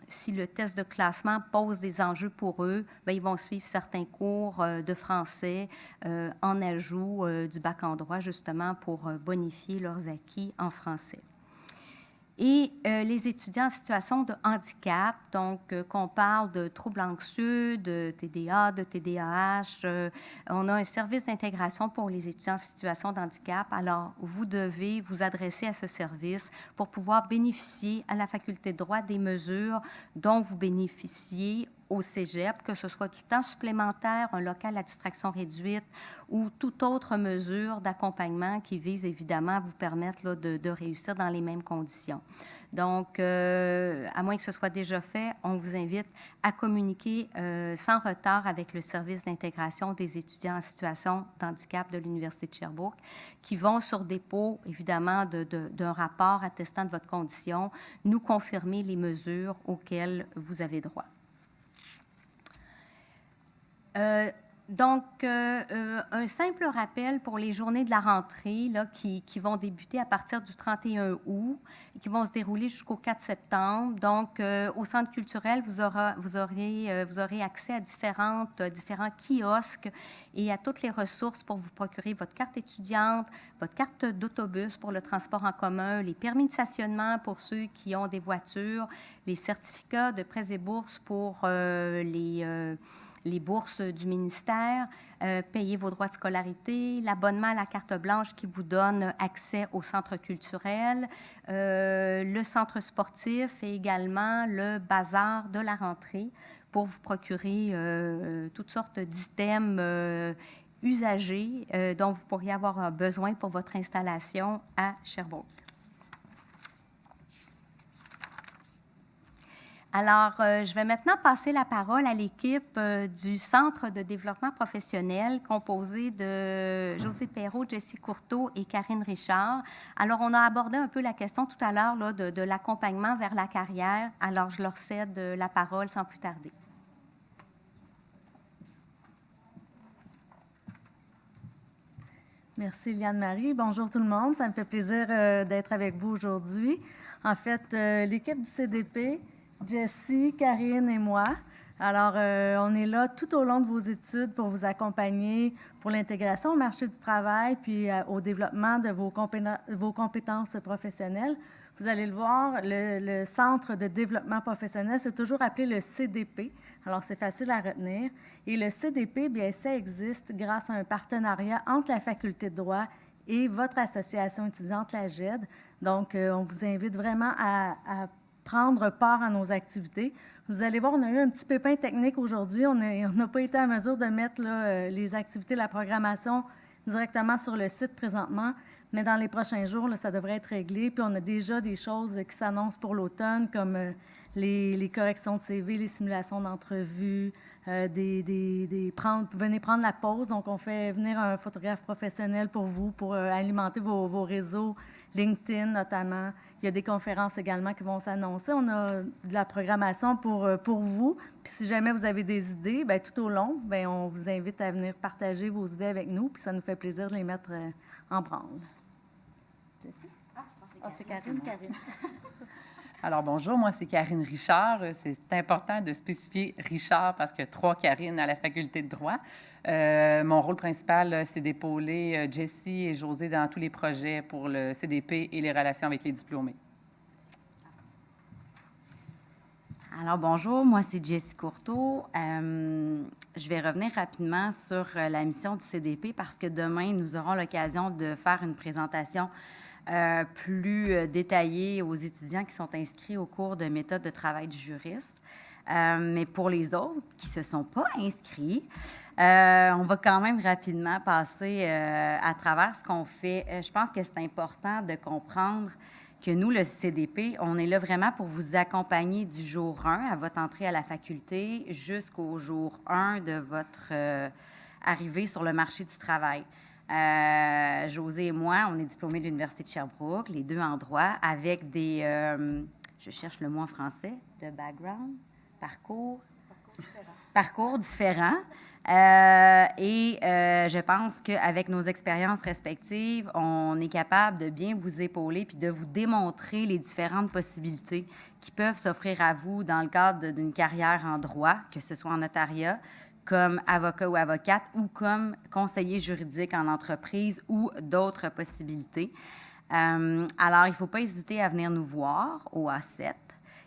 si le test de classement pose des enjeux pour eux, bien, ils vont suivre certains cours de français en ajout du bac en droit, justement pour bonifier leurs acquis en français. Et les étudiants en situation de handicap, donc qu'on parle de troubles anxieux, de TDA, de TDAH, on a un service d'intégration pour les étudiants en situation de handicap. Alors, vous devez vous adresser à ce service pour pouvoir bénéficier à la faculté de droit des mesures dont vous bénéficiez au cégep, que ce soit du temps supplémentaire, un local à distraction réduite ou toute autre mesure d'accompagnement qui vise évidemment à vous permettre là, de réussir dans les mêmes conditions. Donc, à moins que ce soit déjà fait, on vous invite à communiquer sans retard avec le service d'intégration des étudiants en situation de handicap de l'Université de Sherbrooke, qui vont sur dépôt, évidemment, d'un rapport attestant de votre condition, nous confirmer les mesures auxquelles vous avez droit. Donc, un simple rappel pour les journées de la rentrée là, qui vont débuter à partir du 31 août et qui vont se dérouler jusqu'au 4 septembre. Donc, au Centre culturel, vous aurez accès à différents kiosques et à toutes les ressources pour vous procurer votre carte étudiante, votre carte d'autobus pour le transport en commun, les permis de stationnement pour ceux qui ont des voitures, les certificats de prêts et bourses pour les bourses du ministère, payer vos droits de scolarité, l'abonnement à la carte blanche qui vous donne accès au centre culturel, le centre sportif et également le bazar de la rentrée pour vous procurer toutes sortes d'items usagés dont vous pourriez avoir besoin pour votre installation à Sherbrooke. Alors, je vais maintenant passer la parole à l'équipe du Centre de développement professionnel composé de José Perrault, Jessie Courteau et Karine Richard. Alors, on a abordé un peu la question tout à l'heure là, de l'accompagnement vers la carrière. Alors, je leur cède la parole sans plus tarder. Merci, Liane-Marie. Bonjour tout le monde. Ça me fait plaisir d'être avec vous aujourd'hui. En fait, l'équipe du CDP, Jessie, Karine et moi. Alors, on est là tout au long de vos études pour vous accompagner pour l'intégration au marché du travail puis au développement de vos compétences professionnelles. Vous allez le voir, le Centre de développement professionnel, c'est toujours appelé le CDP. Alors, c'est facile à retenir. Et le CDP, bien, ça existe grâce à un partenariat entre la Faculté de droit et votre association étudiante, la GED. Donc, on vous invite vraiment à prendre part à nos activités. Vous allez voir, on a eu un petit pépin technique aujourd'hui. On n'a pas été en mesure de mettre là, les activités, la programmation directement sur le site présentement, mais dans les prochains jours, là, ça devrait être réglé. Puis on a déjà des choses qui s'annoncent pour l'automne, comme les corrections de CV, les simulations d'entrevue, venez prendre la pause. Donc, on fait venir un photographe professionnel pour vous, pour alimenter vos réseaux, LinkedIn notamment. Il y a des conférences également qui vont s'annoncer. On a de la programmation pour vous. Puis si jamais vous avez des idées, bien, tout au long, bien, on vous invite à venir partager vos idées avec nous. Puis ça nous fait plaisir de les mettre en branle. Jessie? C'est Karine. Alors, bonjour, moi, c'est Karine Richard. C'est important de spécifier Richard parce qu'il y a 3 Karines à la faculté de droit. Mon rôle principal, c'est d'épauler Jessie et José dans tous les projets pour le CDP et les relations avec les diplômés. Alors, bonjour, moi, c'est Jessie Courteau. Je vais revenir rapidement sur la mission du CDP parce que demain, nous aurons l'occasion de faire une présentation plus détaillée aux étudiants qui sont inscrits au cours de méthode de travail du juriste. Mais pour les autres qui ne se sont pas inscrits, on va quand même rapidement passer à travers ce qu'on fait. Je pense que c'est important de comprendre que nous, le CDP, on est là vraiment pour vous accompagner du jour 1 à votre entrée à la faculté jusqu'au jour 1 de votre arrivée sur le marché du travail. José et moi, on est diplômés de l'Université de Sherbrooke, les deux en droit, avec des, je cherche le mot en français, de background, parcours différents. Je pense qu'avec nos expériences respectives, on est capable de bien vous épauler puis de vous démontrer les différentes possibilités qui peuvent s'offrir à vous dans le cadre d'une carrière en droit, que ce soit en notariat, comme avocat ou avocate, ou comme conseiller juridique en entreprise ou d'autres possibilités. Alors, il ne faut pas hésiter à venir nous voir au A7,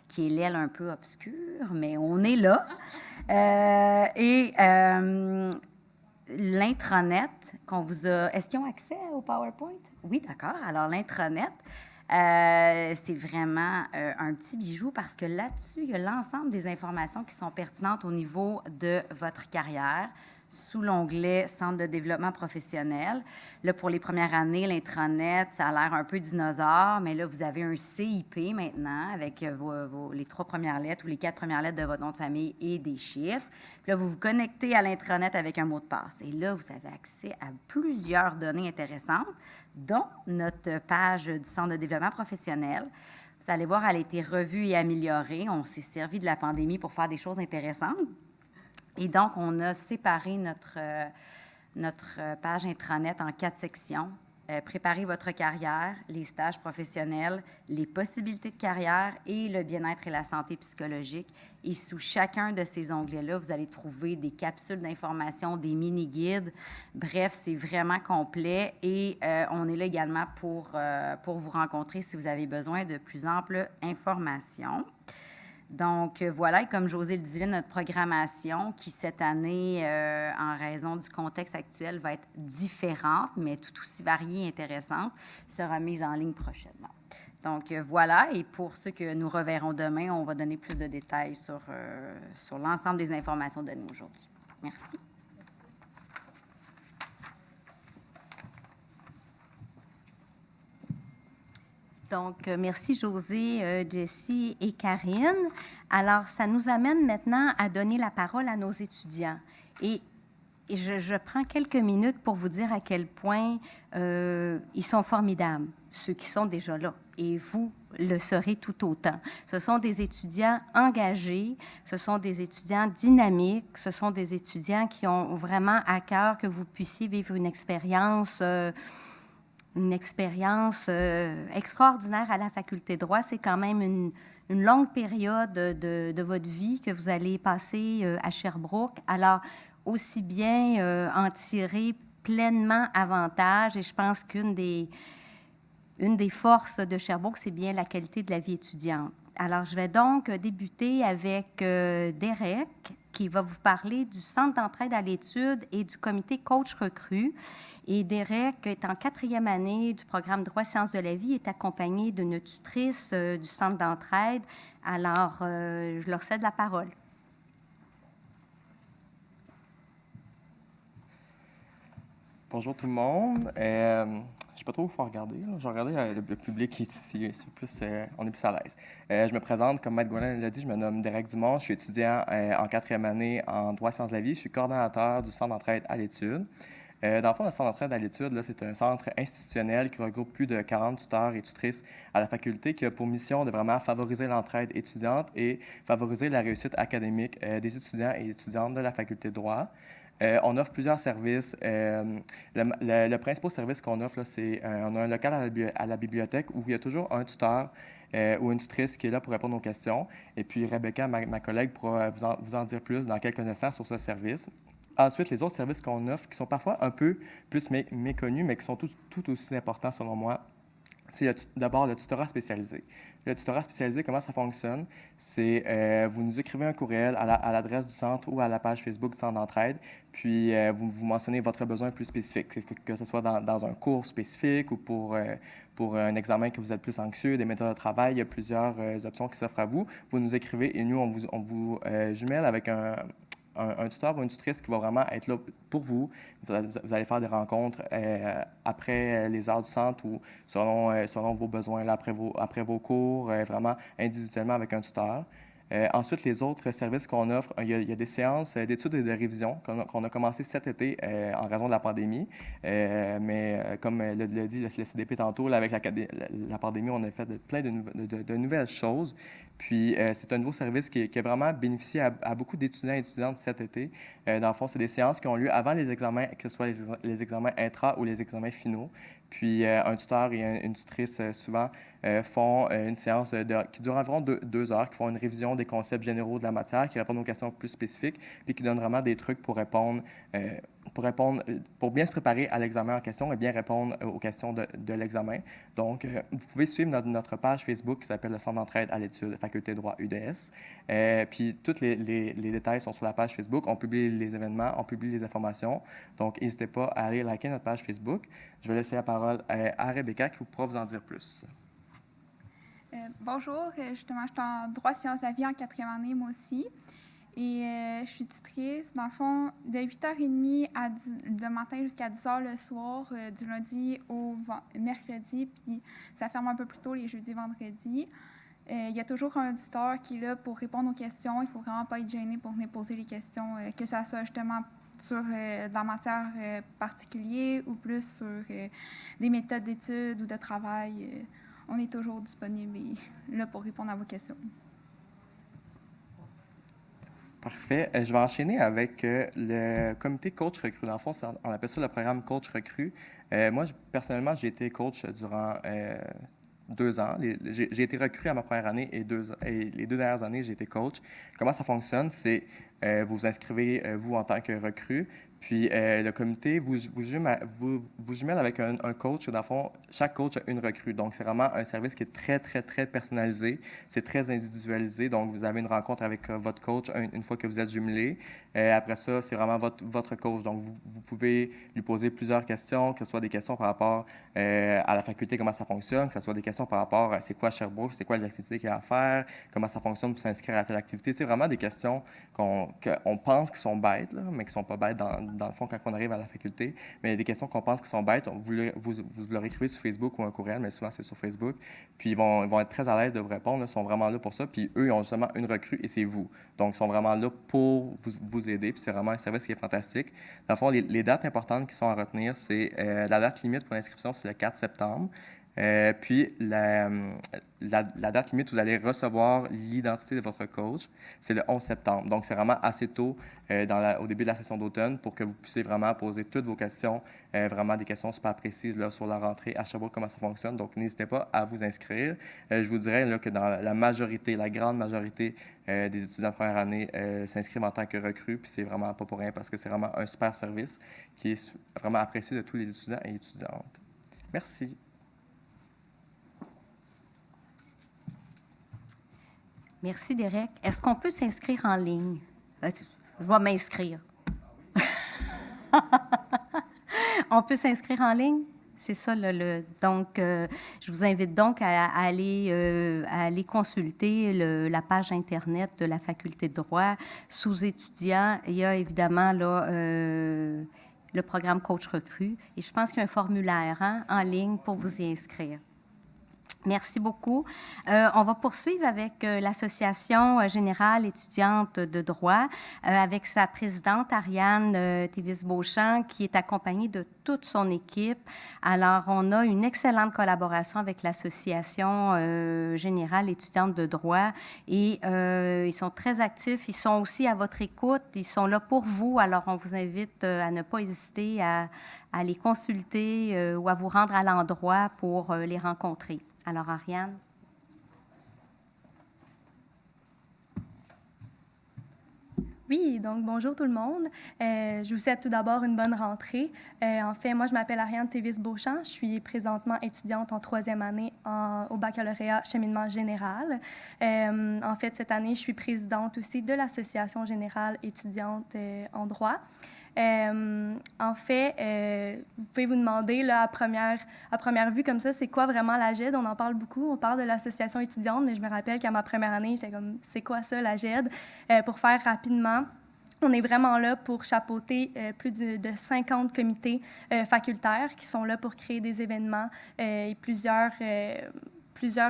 qui est l'aile un peu obscure, mais on est là. L'intranet qu'on vous a... Est-ce qu'ils ont accès au PowerPoint? Oui, d'accord. Alors, l'intranet, c'est vraiment un petit bijou parce que là-dessus, il y a l'ensemble des informations qui sont pertinentes au niveau de votre carrière sous l'onglet Centre de développement professionnel. Là, pour les premières années, l'intranet, ça a l'air un peu dinosaure, mais là, vous avez un CIP maintenant avec les 3 premières lettres ou les 4 premières lettres de votre nom de famille et des chiffres. Puis là, vous vous connectez à l'intranet avec un mot de passe. Et là, vous avez accès à plusieurs données intéressantes, dont notre page du Centre de développement professionnel. Vous allez voir, elle a été revue et améliorée. On s'est servi de la pandémie pour faire des choses intéressantes. Et donc, on a séparé notre page intranet en 4 sections. Préparez votre carrière, les stages professionnels, les possibilités de carrière et le bien-être et la santé psychologique. Et sous chacun de ces onglets-là, vous allez trouver des capsules d'information, des mini-guides. Bref, c'est vraiment complet. Et on est là également pour vous rencontrer si vous avez besoin de plus amples informations. Donc, voilà, et comme José le disait, notre programmation, qui cette année, en raison du contexte actuel, va être différente, mais tout aussi variée et intéressante, sera mise en ligne prochainement. Donc, voilà, et pour ceux que nous reverrons demain, on va donner plus de détails sur l'ensemble des informations données aujourd'hui. Merci. Donc, merci José, Jessie et Karine. Alors, ça nous amène maintenant à donner la parole à nos étudiants. Et je prends quelques minutes pour vous dire à quel point ils sont formidables, ceux qui sont déjà là. Et vous le serez tout autant. Ce sont des étudiants engagés, ce sont des étudiants dynamiques, ce sont des étudiants qui ont vraiment à cœur que vous puissiez vivre une expérience extraordinaire à la faculté de droit. C'est quand même une longue période de votre vie que vous allez passer à Sherbrooke. Alors, aussi bien en tirer pleinement avantage. Et je pense qu'une des forces de Sherbrooke, c'est bien la qualité de la vie étudiante. Alors, je vais donc débuter avec Derek, qui va vous parler du Centre d'entraide à l'étude et du comité Coach Recrue. Et Derek est en 4e année du programme Droit Sciences de la vie, est accompagné d'une tutrice du Centre d'entraide. Alors, je leur cède la parole. Bonjour tout le monde. Je ne sais pas trop où il faut regarder. Là. Je vais regarder le public qui est ici. C'est plus, on est plus à l'aise. Je me présente, comme Maître Gaulin l'a dit, je me nomme Derek Dumont. Je suis étudiant en 4e année en droit sciences de la vie. Je suis coordonnateur du Centre d'entraide à l'étude. Dans le fond, le Centre d'entraide à l'étude, c'est un centre institutionnel qui regroupe plus de 40 tuteurs et tutrices à la faculté qui a pour mission de vraiment favoriser l'entraide étudiante et favoriser la réussite académique des étudiants et étudiantes de la faculté de droit. On offre plusieurs services. Le principal service qu'on offre, c'est on a un local à la bibliothèque où il y a toujours un tuteur ou une tutrice qui est là pour répondre aux questions. Et puis Rebecca, ma collègue, pourra vous en dire plus dans quelques instants sur ce service. Ensuite, les autres services qu'on offre, qui sont parfois un peu plus méconnus, mais qui sont tout aussi importants selon moi, c'est d'abord le tutorat spécialisé. Le tutorat spécialisé, comment ça fonctionne? C'est vous nous écrivez un courriel à l'adresse du centre ou à la page Facebook du centre d'entraide, puis vous mentionnez votre besoin plus spécifique, que ce soit dans un cours spécifique ou pour un examen que vous êtes plus anxieux, des méthodes de travail. Il y a plusieurs options qui s'offrent à vous. Vous nous écrivez et nous, on vous jumelle avec un tuteur ou une tutrice qui va vraiment être là pour vous. Vous allez faire des rencontres après les heures du centre ou selon vos besoins, là, après vos cours, vraiment individuellement avec un tuteur. Ensuite, les autres services qu'on offre, il y a des séances d'études et de révision qu'on a commencé cet été en raison de la pandémie. Mais comme l'a dit le CDP tantôt, là, avec la pandémie, on a fait plein de nouvelles choses. Puis, c'est un nouveau service qui a vraiment bénéficié à beaucoup d'étudiants et étudiantes cet été. Dans le fond, c'est des séances qui ont lieu avant les examens, que ce soit les examens intra ou les examens finaux. Puis, un tuteur et une tutrice, souvent, font une séance qui dure environ 2 heures, qui font une révision des concepts généraux de la matière, qui répondent aux questions plus spécifiques, puis qui donnent vraiment des trucs pour bien se préparer à l'examen en question et bien répondre aux questions de l'examen. Donc, vous pouvez suivre notre page Facebook qui s'appelle le Centre d'entraide à l'étude Faculté de droit UDS. Puis, tous les détails sont sur la page Facebook. On publie les événements, on publie les informations. Donc, n'hésitez pas à aller liker notre page Facebook. Je vais laisser la parole à Rebecca qui pourra vous en dire plus. Bonjour, justement, je suis en droit sciences de la vie en 4e année, moi aussi. Et je suis tutrice, dans le fond, de 8h30 le matin jusqu'à 10h le soir, du lundi au mercredi, puis ça ferme un peu plus tôt les jeudis et vendredis. Il y a toujours un tuteur qui est là pour répondre aux questions. Il ne faut vraiment pas être gêné pour venir poser les questions, que ça soit justement sur de la matière particulière ou plus sur des méthodes d'études ou de travail. On est toujours disponible et là pour répondre à vos questions. Parfait. Je vais enchaîner avec le comité Coach Recrue. Dans le fond, on appelle ça le programme Coach Recrue. Moi, personnellement, j'ai été coach durant 2 ans. J'ai été recrue à ma première année et les 2 dernières années, j'ai été coach. Comment ça fonctionne? C'est vous vous inscrivez, vous, en tant que recrue, puis le comité vous jumelle avec un coach. Dans le fond, chaque coach a une recrue. Donc, c'est vraiment un service qui est très, très, très personnalisé. C'est très individualisé. Donc, vous avez une rencontre avec votre coach une fois que vous êtes jumelé. Après ça, c'est vraiment votre coach. Donc, vous pouvez lui poser plusieurs questions, que ce soit des questions par rapport à la faculté, comment ça fonctionne, que ce soit des questions par rapport à c'est quoi Sherbrooke, c'est quoi les activités qu'il y a à faire, comment ça fonctionne pour s'inscrire à telle activité. C'est vraiment des questions qu'on pense qui sont bêtes, là, mais qui ne sont pas bêtes dans le fond quand on arrive à la faculté. Mais il y a des questions qu'on pense qui sont bêtes. Vous leur écrivez sur Facebook ou un courriel, mais souvent c'est sur Facebook. Puis ils vont être très à l'aise de vous répondre. Là, ils sont vraiment là pour ça. Puis eux, ils ont justement une recrue et c'est vous. Donc, ils sont vraiment là pour vous aider. Puis c'est vraiment un service qui est fantastique. Dans le fond, les dates importantes qui sont à retenir, c'est la date limite pour l'inscription, c'est le 4 septembre. Puis, la date limite où vous allez recevoir l'identité de votre coach, c'est le 11 septembre. Donc, c'est vraiment assez tôt au début de la session d'automne pour que vous puissiez vraiment poser toutes vos questions, vraiment des questions super précises là, sur la rentrée à Sherbrooke, comment ça fonctionne. Donc, n'hésitez pas à vous inscrire. Je vous dirais là, que dans la grande majorité des étudiants de première année s'inscrivent en tant que recrues, puis c'est vraiment pas pour rien parce que c'est vraiment un super service qui est vraiment apprécié de tous les étudiants et étudiantes. Merci. Merci, Derek. Est-ce qu'on peut s'inscrire en ligne? Je vais m'inscrire. On peut s'inscrire en ligne? C'est ça, donc, je vous invite donc à aller consulter la page Internet de la Faculté de droit. Sous étudiants, il y a évidemment là, le programme Coach Recrue. Et je pense qu'il y a un formulaire en ligne pour vous y inscrire. Merci beaucoup. On va poursuivre avec l'Association générale étudiante de droit, avec sa présidente, Ariane Thévis-Beauchamp, qui est accompagnée de toute son équipe. Alors, on a une excellente collaboration avec l'Association générale étudiante de droit et ils sont très actifs. Ils sont aussi à votre écoute. Ils sont là pour vous. Alors, on vous invite à ne pas hésiter à les consulter ou à vous rendre à l'endroit pour les rencontrer. Alors, Ariane. Oui, donc bonjour tout le monde. Je vous souhaite tout d'abord une bonne rentrée. En fait, moi, je m'appelle Ariane Thévis-Beauchamp. Je suis présentement étudiante en 3e année au baccalauréat cheminement général. En fait, cette année, je suis présidente aussi de l'Association générale étudiante en droit. En fait, vous pouvez vous demander, là, à première vue, comme ça, c'est quoi vraiment l'AGED? On en parle beaucoup, on parle de l'association étudiante, mais je me rappelle qu'à ma première année, j'étais comme, c'est quoi ça, l'AGED? Pour faire rapidement, on est vraiment là pour chapeauter plus de 50 comités facultaires qui sont là pour créer des événements et plusieurs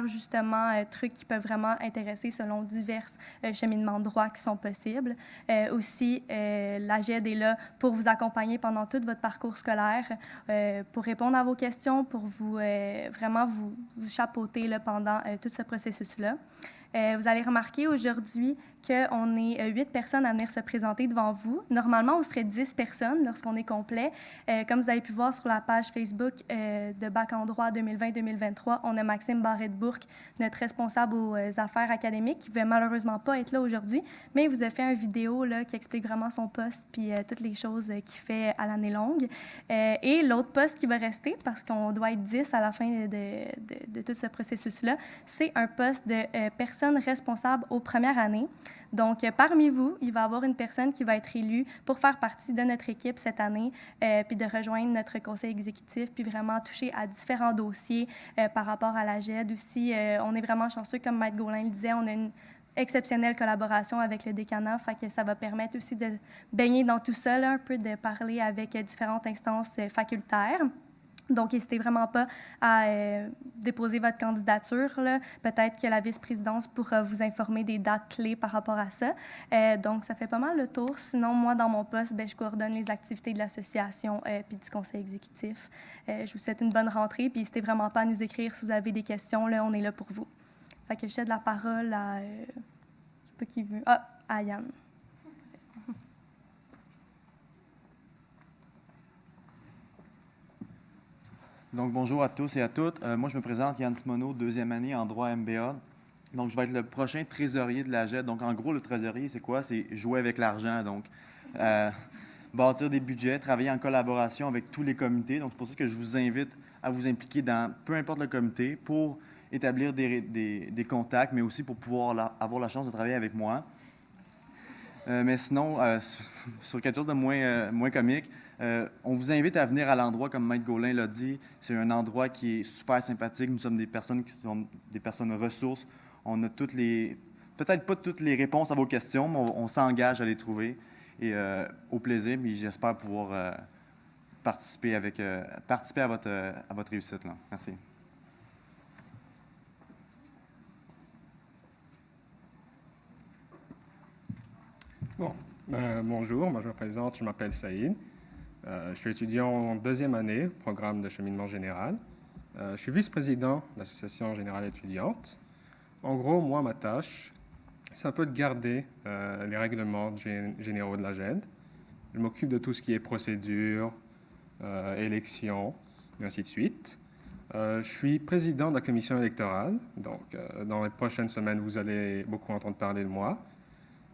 justement trucs qui peuvent vraiment intéresser selon divers cheminements de droit qui sont possibles. Aussi, l'AGED est là pour vous accompagner pendant tout votre parcours scolaire, pour répondre à vos questions, pour vous vraiment vous chapeauter là, pendant tout ce processus-là. Vous allez remarquer aujourd'hui qu'on est 8 personnes à venir se présenter devant vous. Normalement, on serait 10 personnes lorsqu'on est complet. Comme vous avez pu voir sur la page Facebook de Bac en droit 2020-2023, on a Maxime Barrette-Bourque, notre responsable aux affaires académiques, qui ne pouvait malheureusement pas être là aujourd'hui, mais il vous a fait une vidéo là, qui explique vraiment son poste puis toutes les choses qu'il fait à l'année longue. Et l'autre poste qui va rester, parce qu'on doit être 10 à la fin de tout ce processus-là, c'est un poste de personne responsable aux premières années. Donc, parmi vous, il va y avoir une personne qui va être élue pour faire partie de notre équipe cette année, puis de rejoindre notre conseil exécutif, puis vraiment toucher à différents dossiers par rapport à l'AGED aussi. On est vraiment chanceux, comme Maître Gaulin le disait, on a une exceptionnelle collaboration avec le décanat, fait que ça va permettre aussi de baigner dans tout ça, là, un peu de parler avec différentes instances facultaires. Donc, n'hésitez vraiment pas à déposer votre candidature. Peut-être que la vice-présidence pourra vous informer des dates clés par rapport à ça. Donc, ça fait pas mal le tour. Sinon, moi, dans mon poste, je coordonne les activités de l'association puis du conseil exécutif. Je vous souhaite une bonne rentrée, puis n'hésitez vraiment pas à nous écrire si vous avez des questions. Là, on est là pour vous. Fait que je cède la parole à... je sais pas qui veut. Ah, à Yann. Donc, bonjour à tous et à toutes. Moi, je me présente Yann Simoneau, 2e année en droit MBA. Donc, je vais être le prochain trésorier de l'AGED. Donc, en gros, le trésorier, c'est quoi? C'est jouer avec l'argent. Donc, bâtir des budgets, travailler en collaboration avec tous les comités. Donc, c'est pour ça que je vous invite à vous impliquer dans peu importe le comité pour établir des contacts, mais aussi pour pouvoir avoir la chance de travailler avec moi. Mais sinon, sur quelque chose de moins comique, on vous invite à venir à l'endroit, comme Maître Gaulin l'a dit. C'est un endroit qui est super sympathique. Nous sommes des personnes qui sont des personnes ressources. On a peut-être pas toutes les réponses à vos questions, mais on s'engage à les trouver. Et au plaisir, mais j'espère pouvoir participer à votre réussite, là. Merci. Bon, bonjour, moi je me présente, je m'appelle Saïd. Je suis étudiant en 2e année, programme de cheminement général. Je suis vice-président de l'Association générale étudiante. En gros, moi, ma tâche, c'est un peu de garder les règlements généraux de la GED. Je m'occupe de tout ce qui est procédure, élection, et ainsi de suite. Je suis président de la commission électorale, donc dans les prochaines semaines, vous allez beaucoup entendre parler de moi.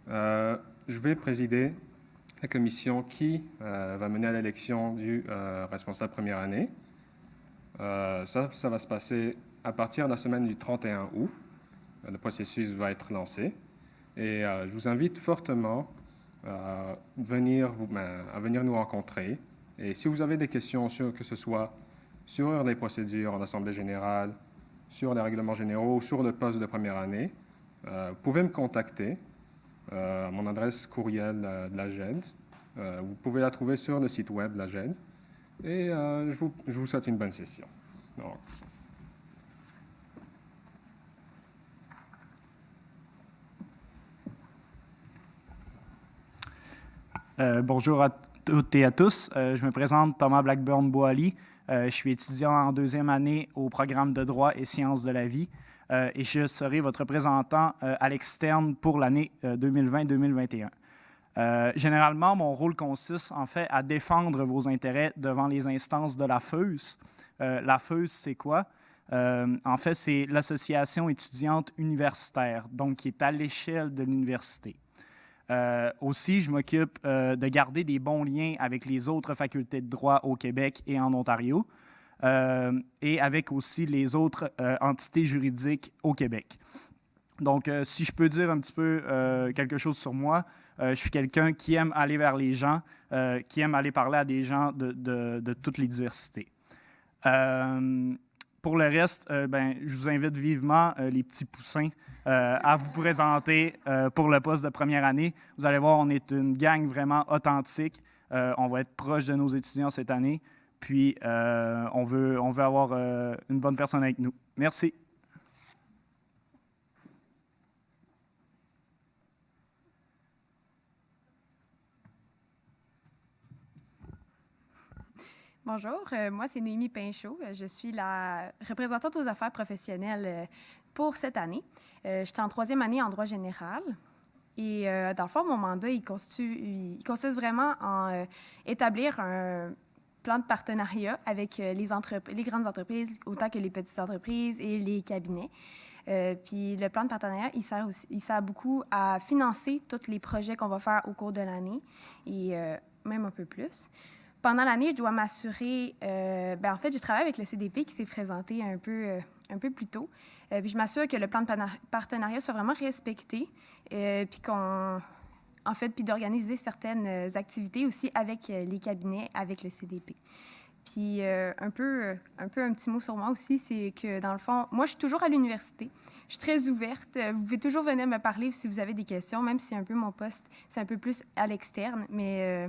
Je vais présider la commission qui va mener à l'élection du responsable première année. Ça va se passer à partir de la semaine du 31 août. Le processus va être lancé. Et je vous invite fortement à venir nous rencontrer. Et si vous avez des questions, que ce soit sur les procédures en Assemblée générale, sur les règlements généraux, sur le poste de première année, vous pouvez me contacter à mon adresse courriel de la GED. Vous pouvez la trouver sur le site web de la GED. Et je vous souhaite une bonne session. Donc, bonjour à toutes et à tous. Je me présente Thomas Blackburn-Boali. Je suis étudiant en deuxième année au programme de droit et sciences de la vie et je serai votre représentant à l'externe pour l'année 2020-2021. Généralement, mon rôle consiste en fait à défendre vos intérêts devant les instances de la FEUS. La FEUS, c'est quoi? En fait, c'est l'association étudiante universitaire, donc qui est à l'échelle de l'université. Aussi, je m'occupe de garder des bons liens avec les autres facultés de droit au Québec et en Ontario, et avec aussi les autres entités juridiques au Québec. Donc, si je peux dire un petit peu quelque chose sur moi, je suis quelqu'un qui aime aller vers les gens, qui aime aller parler à des gens de toutes les diversités. Pour le reste, je vous invite vivement, les petits poussins, à vous présenter pour le poste de première année. Vous allez voir, on est une gang vraiment authentique. On va être proche de nos étudiants cette année. Puis, on veut avoir une bonne personne avec nous. Merci. Bonjour, moi c'est Noémie Pinchot. Je suis la représentante aux affaires professionnelles pour cette année. Je suis en troisième année en droit général. Et dans le fond, mon mandat, il consiste vraiment en établir un plan de partenariat avec les grandes entreprises, autant que les petites entreprises et les cabinets. Puis le plan de partenariat, il sert beaucoup à financer tous les projets qu'on va faire au cours de l'année et même un peu plus. Pendant l'année, je dois m'assurer... en fait, je travaille avec le CDP qui s'est présenté un peu plus tôt. Puis je m'assure que le plan de partenariat soit vraiment respecté, puis puis d'organiser certaines activités aussi avec les cabinets, avec le CDP. Puis un petit mot sur moi aussi, c'est que dans le fond, moi, je suis toujours à l'université. Je suis très ouverte. Vous pouvez toujours venir me parler si vous avez des questions, même si un peu mon poste, c'est un peu plus à l'externe, mais...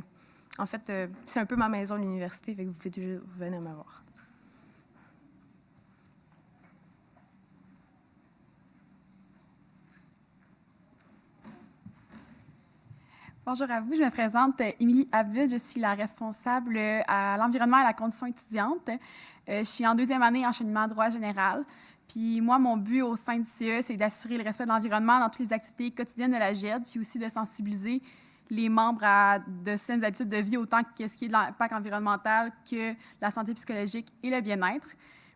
en fait, c'est un peu ma maison, l'université, fait que vous pouvez toujours venir me voir. Bonjour à vous, je me présente Émilie Abud, je suis la responsable à l'environnement et à la condition étudiante. Je suis en deuxième année enseignement droit général. Puis moi, mon but au sein du CE, c'est d'assurer le respect de l'environnement dans toutes les activités quotidiennes de la GED, puis aussi de sensibiliser les membres à de saines habitudes de vie, autant que ce qui est de l'impact environnemental que la santé psychologique et le bien-être.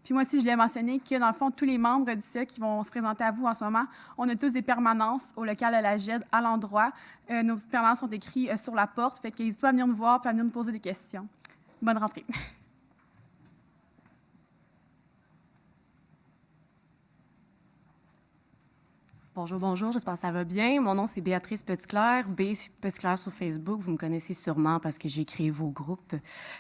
Puis moi aussi, je voulais mentionner que, dans le fond, tous les membres du CA qui vont se présenter à vous en ce moment, on a tous des permanences au local de la GED, à l'endroit. Nos petites permanences sont écrites sur la porte, fait qu'hésitez pas à venir nous voir et à venir nous poser des questions. Bonne rentrée. Bonjour, bonjour, j'espère que ça va bien. Mon nom, c'est Béatrice Petitclerc, B Petitclerc sur Facebook. Vous me connaissez sûrement parce que j'ai créé vos groupes.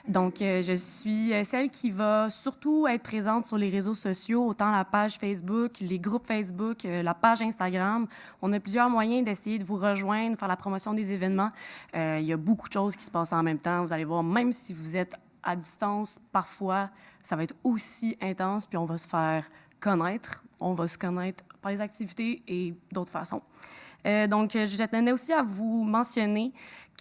Donc, je suis celle qui va surtout être présente sur les réseaux sociaux, autant la page Facebook, les groupes Facebook, la page Instagram. On a plusieurs moyens d'essayer de vous rejoindre, faire la promotion des événements. Il y a beaucoup de choses qui se passent en même temps. Vous allez voir, même si vous êtes à distance, parfois, ça va être aussi intense, puis on va se faire connaître. On va se connaître par les activités et d'autres façons. Donc, je tenais aussi à vous mentionner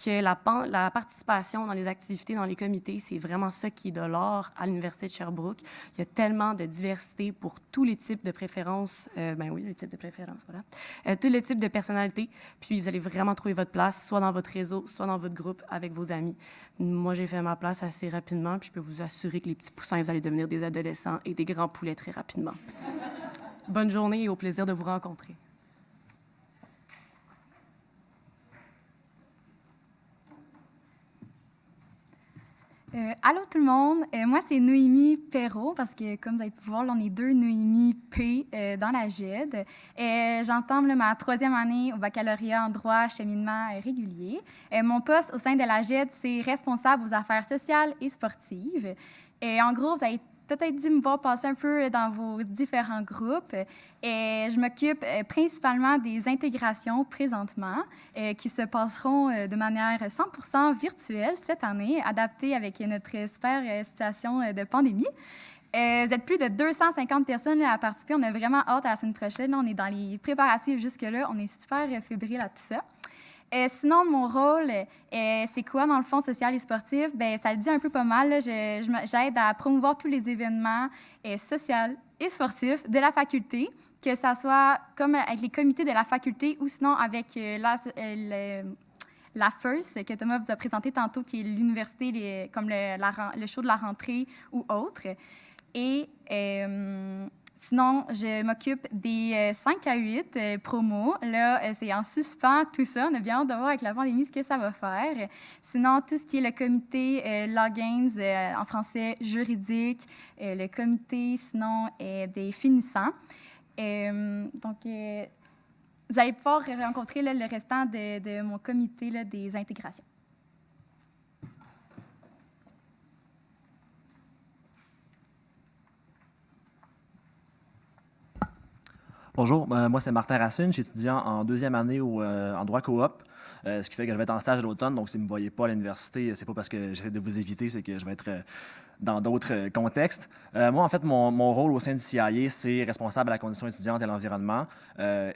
que la participation dans les activités, dans les comités, c'est vraiment ça qui est de l'or à l'Université de Sherbrooke. Il y a tellement de diversité pour tous les types de préférences. Les types de préférences, voilà. Tous les types de personnalités. Puis, vous allez vraiment trouver votre place, soit dans votre réseau, soit dans votre groupe, avec vos amis. Moi, j'ai fait ma place assez rapidement, puis je peux vous assurer que les petits poussins, vous allez devenir des adolescents et des grands poulets très rapidement. Bonne journée et au plaisir de vous rencontrer. Allô tout le monde, moi c'est Noémie Perrault parce que comme vous avez pu voir, là, on est 2 Noémie P dans la GED. J'entame ma 3e année au baccalauréat en droit cheminement régulier. Mon poste au sein de la GED, c'est responsable aux affaires sociales et sportives. En gros, vous avez peut-être dû me voir passer un peu dans vos différents groupes. Je m'occupe principalement des intégrations présentement qui se passeront de manière 100% virtuelle cette année, adaptée avec notre super situation de pandémie. Vous êtes plus de 250 personnes à participer. On a vraiment hâte à la semaine prochaine. On est dans les préparatifs jusque-là. On est super fébrile à tout ça. Sinon, mon rôle, c'est quoi dans le fond social et sportif? Bien, ça le dit un peu pas mal. Là. J'aide à promouvoir tous les événements sociaux et sportifs de la faculté, que ça soit comme avec les comités de la faculté ou sinon avec la FIRST que Thomas vous a présenté tantôt, qui est l'université, comme le show de la rentrée ou autre. Et sinon, je m'occupe des 5 à 8 promos. Là, c'est en suspens, tout ça. On a bien hâte de voir avec la pandémie ce que ça va faire. Sinon, tout ce qui est le comité Law Games, en français juridique, le comité, sinon, des finissants. Donc, vous allez pouvoir rencontrer là, le restant de mon comité là, des intégrations. Bonjour, moi c'est Martin Racine, je suis étudiant en 2e année en droit coop, ce qui fait que je vais être en stage à l'automne, donc si vous ne me voyez pas à l'université, c'est pas parce que j'essaie de vous éviter, c'est que je vais être dans d'autres contextes. Moi, en fait, mon rôle au sein du CIA, c'est responsable à la condition étudiante et à l'environnement.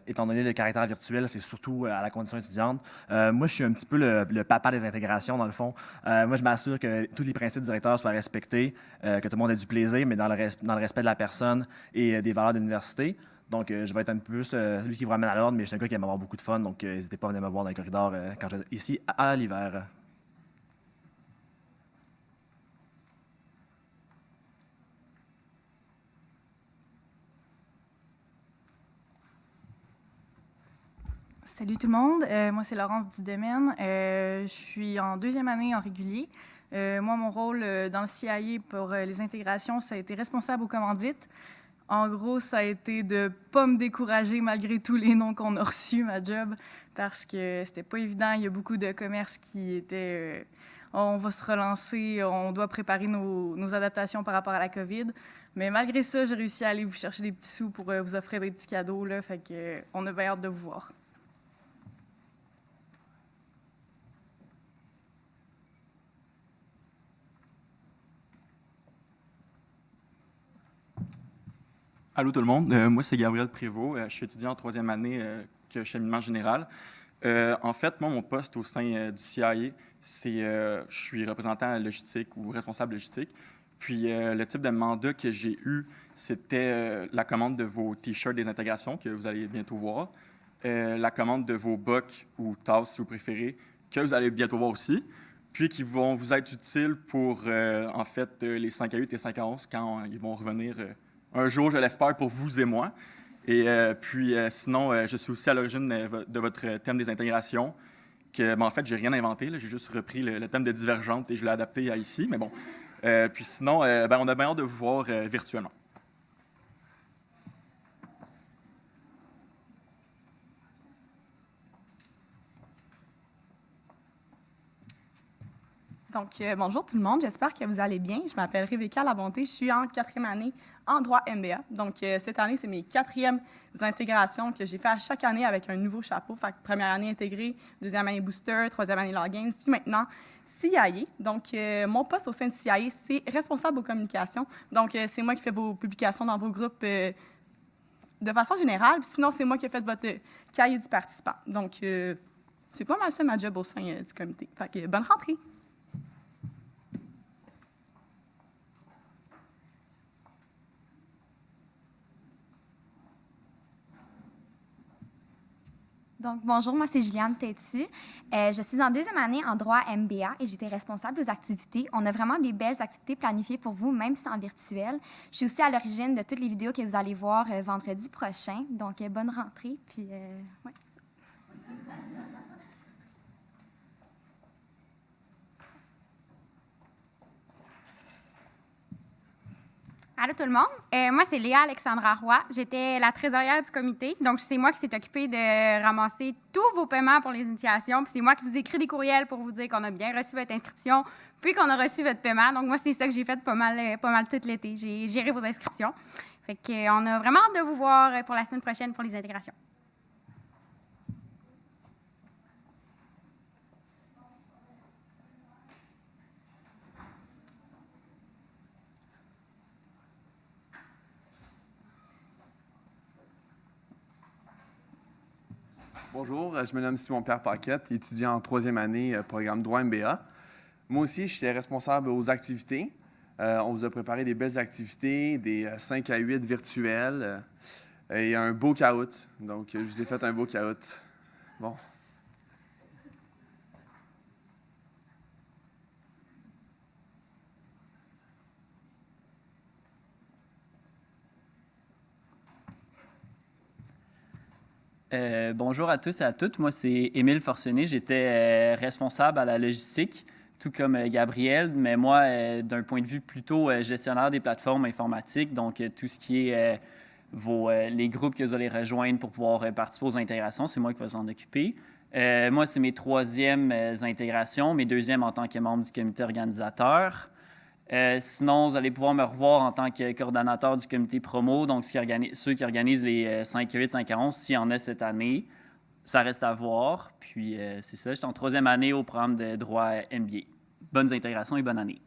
Étant donné le caractère virtuel, c'est surtout à la condition étudiante. Moi, je suis un petit peu le papa des intégrations, dans le fond. Moi, je m'assure que tous les principes directeurs soient respectés, que tout le monde ait du plaisir, mais dans le respect de la personne et des valeurs de l'université. Donc, je vais être un peu plus celui qui vous ramène à l'ordre, mais je suis un gars qui aime avoir beaucoup de fun, donc n'hésitez pas à venir me voir dans les corridors quand je suis ici à l'hiver. Salut tout le monde, moi c'est Laurence Dudemaine, je suis en 2e année en régulier. Moi, mon rôle dans le CIA pour les intégrations, ça a été responsable aux commandites. En gros, ça a été de ne pas me décourager malgré tous les noms qu'on a reçus, ma job, parce que c'était pas évident. Il y a beaucoup de commerces qui étaient on va se relancer, on doit préparer nos adaptations par rapport à la COVID. Mais malgré ça, j'ai réussi à aller vous chercher des petits sous pour vous offrir des petits cadeaux. Là, fait que, on a bien hâte de vous voir. Allô tout le monde, moi c'est Gabriel Prévost, je suis étudiant en 3e année cheminement général. En fait, moi, mon poste au sein du CIA, c'est je suis représentant logistique ou responsable logistique. Puis le type de mandat que j'ai eu, c'était la commande de vos T-shirts des intégrations que vous allez bientôt voir, la commande de vos bocs ou tasses, si vous préférez, que vous allez bientôt voir aussi, puis qui vont vous être utiles pour, en fait, les 5 à 8 et 5 à 11 quand ils vont revenir un jour, je l'espère, pour vous et moi. Et puis, sinon, je suis aussi à l'origine de votre thème des intégrations, que, en fait, je n'ai rien inventé. J'ai juste repris le thème de divergente et je l'ai adapté à ici. Mais bon. Puis sinon, on a bien hâte de vous voir virtuellement. Donc, bonjour tout le monde, j'espère que vous allez bien. Je m'appelle Rebecca Labonté, je suis en 4e année en droit MBA. Donc, cette année, c'est mes 4e intégrations que j'ai fait à chaque année avec un nouveau chapeau. Fait que première année intégrée, 2e année booster, 3e année Law Games, puis maintenant CIA. Donc, mon poste au sein de CIA, c'est responsable aux communications. Donc, c'est moi qui fais vos publications dans vos groupes de façon générale. Puis sinon, c'est moi qui ai fait votre cahier du participant. Donc, c'est pas mal ça ma job au sein du comité. Fait que bonne rentrée! Donc, bonjour, moi, c'est Juliane Tétu. Je suis en deuxième année en droit MBA et j'étais responsable aux activités. On a vraiment des belles activités planifiées pour vous, même si c'est en virtuel. Je suis aussi à l'origine de toutes les vidéos que vous allez voir vendredi prochain. Donc, bonne rentrée. Puis, ouais. Allô tout le monde, moi c'est Léa Alexandra Roy, j'étais la trésorière du comité, donc c'est moi qui s'est occupée de ramasser tous vos paiements pour les initiations, puis c'est moi qui vous écris des courriels pour vous dire qu'on a bien reçu votre inscription, puis qu'on a reçu votre paiement, donc moi c'est ça que j'ai fait pas mal tout l'été, j'ai géré vos inscriptions. Fait qu'on a vraiment hâte de vous voir pour la semaine prochaine pour les intégrations. Bonjour, je me nomme Simon-Pierre Paquette, étudiant en troisième année, programme droit MBA. Moi aussi, je suis responsable aux activités. On vous a préparé des belles activités, des 5 à 8 virtuels et un beau caout. Donc, je vous ai fait un beau caout. Bon. Bonjour à tous et à toutes. Moi, c'est Émile Forcené. J'étais responsable à la logistique, tout comme Gabriel, mais moi, d'un point de vue plutôt gestionnaire des plateformes informatiques, donc tout ce qui est les groupes que vous allez rejoindre pour pouvoir participer aux intégrations, c'est moi qui vais s'en occuper. Moi, c'est mes troisièmes intégrations, mes deuxièmes en tant que membre du comité organisateur. Sinon, vous allez pouvoir me revoir en tant que coordonnateur du comité promo, donc ceux qui organisent les 5 à 8, 5 à 11, s'il y en a cette année. Ça reste à voir. Puis, c'est ça, j'étais en troisième année au programme de droit MBA. Bonnes intégrations et bonne année.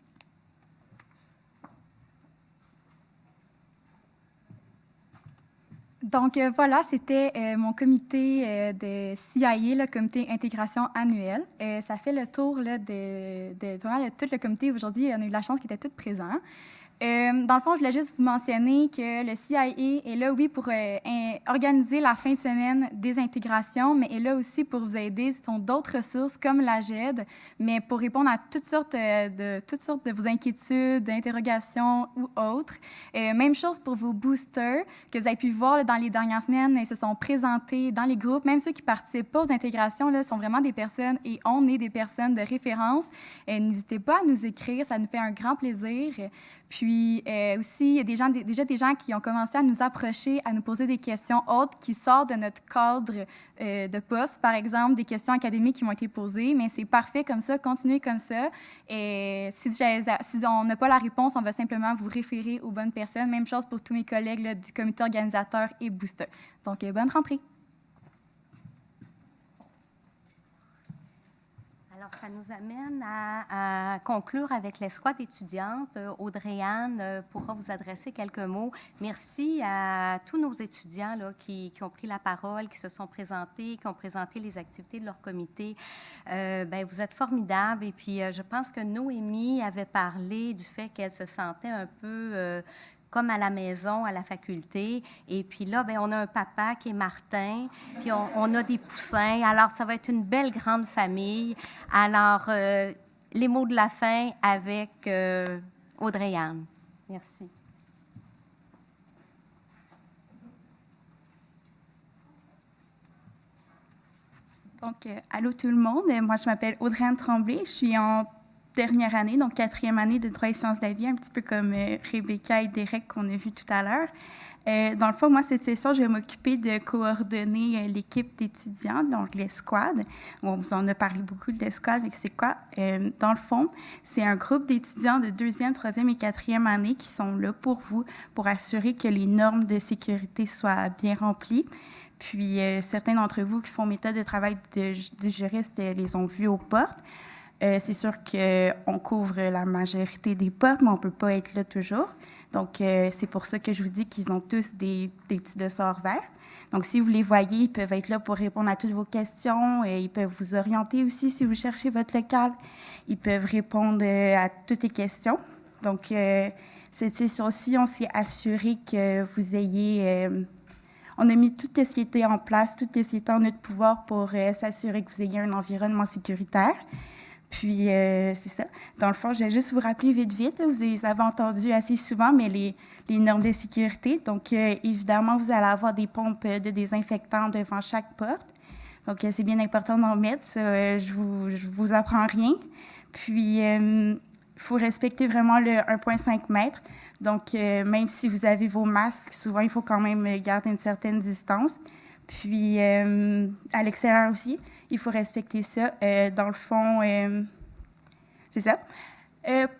Donc, voilà, c'était mon comité de CIA, le comité intégration annuel. Ça fait le tour là, de vraiment, tout le comité. Aujourd'hui, on a eu la chance qu'ils étaient tous présents. Dans le fond, je voulais juste vous mentionner que le CIA est là, oui, pour organiser la fin de semaine des intégrations, mais est là aussi pour vous aider. Ce sont d'autres ressources comme la GED, mais pour répondre à toutes sortes de vos inquiétudes, d'interrogations ou autres. Même chose pour vos boosters que vous avez pu voir là, dans les dernières semaines. Ils se sont présentés dans les groupes. Même ceux qui ne participent pas aux intégrations là, sont vraiment des personnes et on est des personnes de référence. N'hésitez pas à nous écrire, ça nous fait un grand plaisir. Puis aussi, il y a déjà des gens qui ont commencé à nous approcher, à nous poser des questions autres qui sortent de notre cadre de poste. Par exemple, des questions académiques qui m'ont été posées, mais c'est parfait comme ça, continuez comme ça. Et si on n'a pas la réponse, on va simplement vous référer aux bonnes personnes. Même chose pour tous mes collègues là, du comité organisateur et booster. Donc, bonne rentrée. Alors, ça nous amène à conclure avec l'escouade étudiante. Audrey-Anne pourra vous adresser quelques mots. Merci à tous nos étudiants là, qui ont pris la parole, qui se sont présentés, qui ont présenté les activités de leur comité. Vous êtes formidables. Et puis, je pense que Noémie avait parlé du fait qu'elle se sentait un peu... comme à la maison, à la faculté. Et puis là, on a un papa qui est Martin, puis on a des poussins. Alors, ça va être une belle grande famille. Alors, les mots de la fin avec Audrey-Anne. Merci. Donc, allô tout le monde. Moi, je m'appelle Audrey-Anne Tremblay. Je suis en dernière année, donc 4e année de droit et sciences de la vie, un petit peu comme Rebecca et Derek qu'on a vu tout à l'heure. Dans le fond, moi, cette session, je vais m'occuper de coordonner l'équipe d'étudiants, donc l'escouade. On vous en a parlé beaucoup de l'escouade, mais c'est quoi? Dans le fond, c'est un groupe d'étudiants de 2e, 3e et 4e année qui sont là pour vous, pour assurer que les normes de sécurité soient bien remplies. Puis, certains d'entre vous qui font méthode de travail de juriste les ont vus aux portes. C'est sûr qu'on couvre la majorité des postes, mais on ne peut pas être là toujours. Donc, c'est pour ça que je vous dis qu'ils ont tous des petits dessorts verts. Donc, si vous les voyez, ils peuvent être là pour répondre à toutes vos questions. Ils peuvent vous orienter aussi si vous cherchez votre local. Ils peuvent répondre à toutes les questions. Donc, cette session-ci, on s'est assuré que vous ayez... on a mis tout ce qui était en place, tout ce qui était en notre pouvoir pour s'assurer que vous ayez un environnement sécuritaire. Puis, c'est ça. Dans le fond, je vais juste vous rappeler vite, vous les avez entendus assez souvent, mais les normes de sécurité. Donc, évidemment, vous allez avoir des pompes de désinfectant devant chaque porte. Donc, c'est bien important d'en mettre. Ça, je vous apprends rien. Puis, il faut respecter vraiment le 1,5 mètres. Donc, même si vous avez vos masques, souvent, il faut quand même garder une certaine distance. Puis, à l'extérieur aussi, il faut respecter ça. Dans le fond, c'est ça.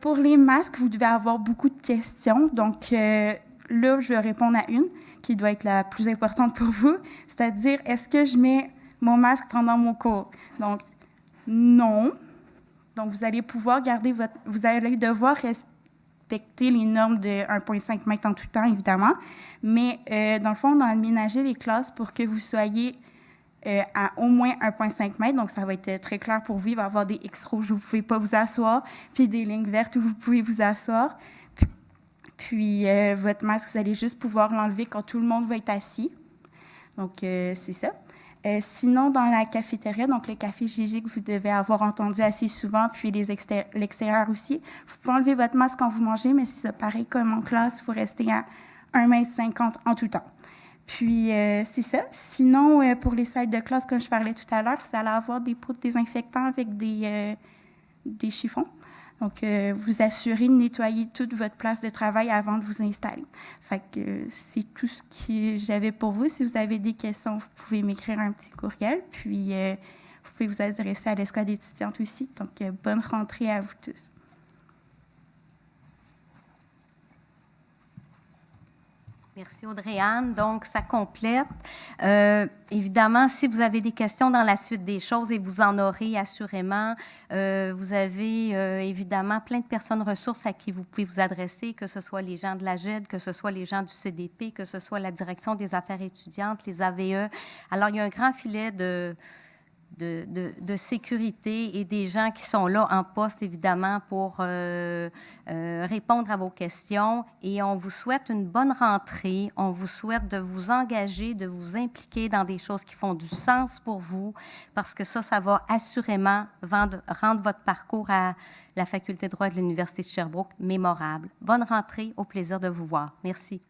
Pour les masques, vous devez avoir beaucoup de questions. Donc, là, je vais répondre à une qui doit être la plus importante pour vous, c'est-à-dire, est-ce que je mets mon masque pendant mon cours? Donc, non. Donc, vous allez pouvoir garder vous allez devoir respecter les normes de 1,5 mètres en tout temps, évidemment. Mais, dans le fond, on a aménagé les classes pour que vous soyez à au moins 1,5 mètres. Donc, ça va être très clair pour vous. Il va y avoir des X rouges où vous ne pouvez pas vous asseoir, puis des lignes vertes où vous pouvez vous asseoir. Puis, votre masque, vous allez juste pouvoir l'enlever quand tout le monde va être assis. Donc, c'est ça. Sinon, dans la cafétéria, donc le café Gigi que vous devez avoir entendu assez souvent, puis l'extérieur aussi, vous pouvez enlever votre masque quand vous mangez, mais c'est ça, pareil comme en classe, il faut rester à 1,50 m en tout temps. Puis, c'est ça. Sinon, pour les salles de classe, comme je parlais tout à l'heure, vous allez avoir des pots de désinfectant avec des chiffons. Donc, vous assurez de nettoyer toute votre place de travail avant de vous installer. Fait que c'est tout ce que j'avais pour vous. Si vous avez des questions, vous pouvez m'écrire un petit courriel. Puis, vous pouvez vous adresser à l'escouade étudiante aussi. Donc, bonne rentrée à vous tous. Merci Audrey-Anne. Donc, ça complète. Évidemment, si vous avez des questions dans la suite des choses, et vous en aurez assurément, vous avez évidemment plein de personnes ressources à qui vous pouvez vous adresser, que ce soit les gens de la GED, que ce soit les gens du CDP, que ce soit la Direction des affaires étudiantes, les AVE. Alors, il y a un grand filet de sécurité et des gens qui sont là en poste, évidemment, pour répondre à vos questions. Et on vous souhaite une bonne rentrée. On vous souhaite de vous engager, de vous impliquer dans des choses qui font du sens pour vous, parce que ça va assurément rendre votre parcours à la Faculté de droit de l'Université de Sherbrooke mémorable. Bonne rentrée, au plaisir de vous voir. Merci.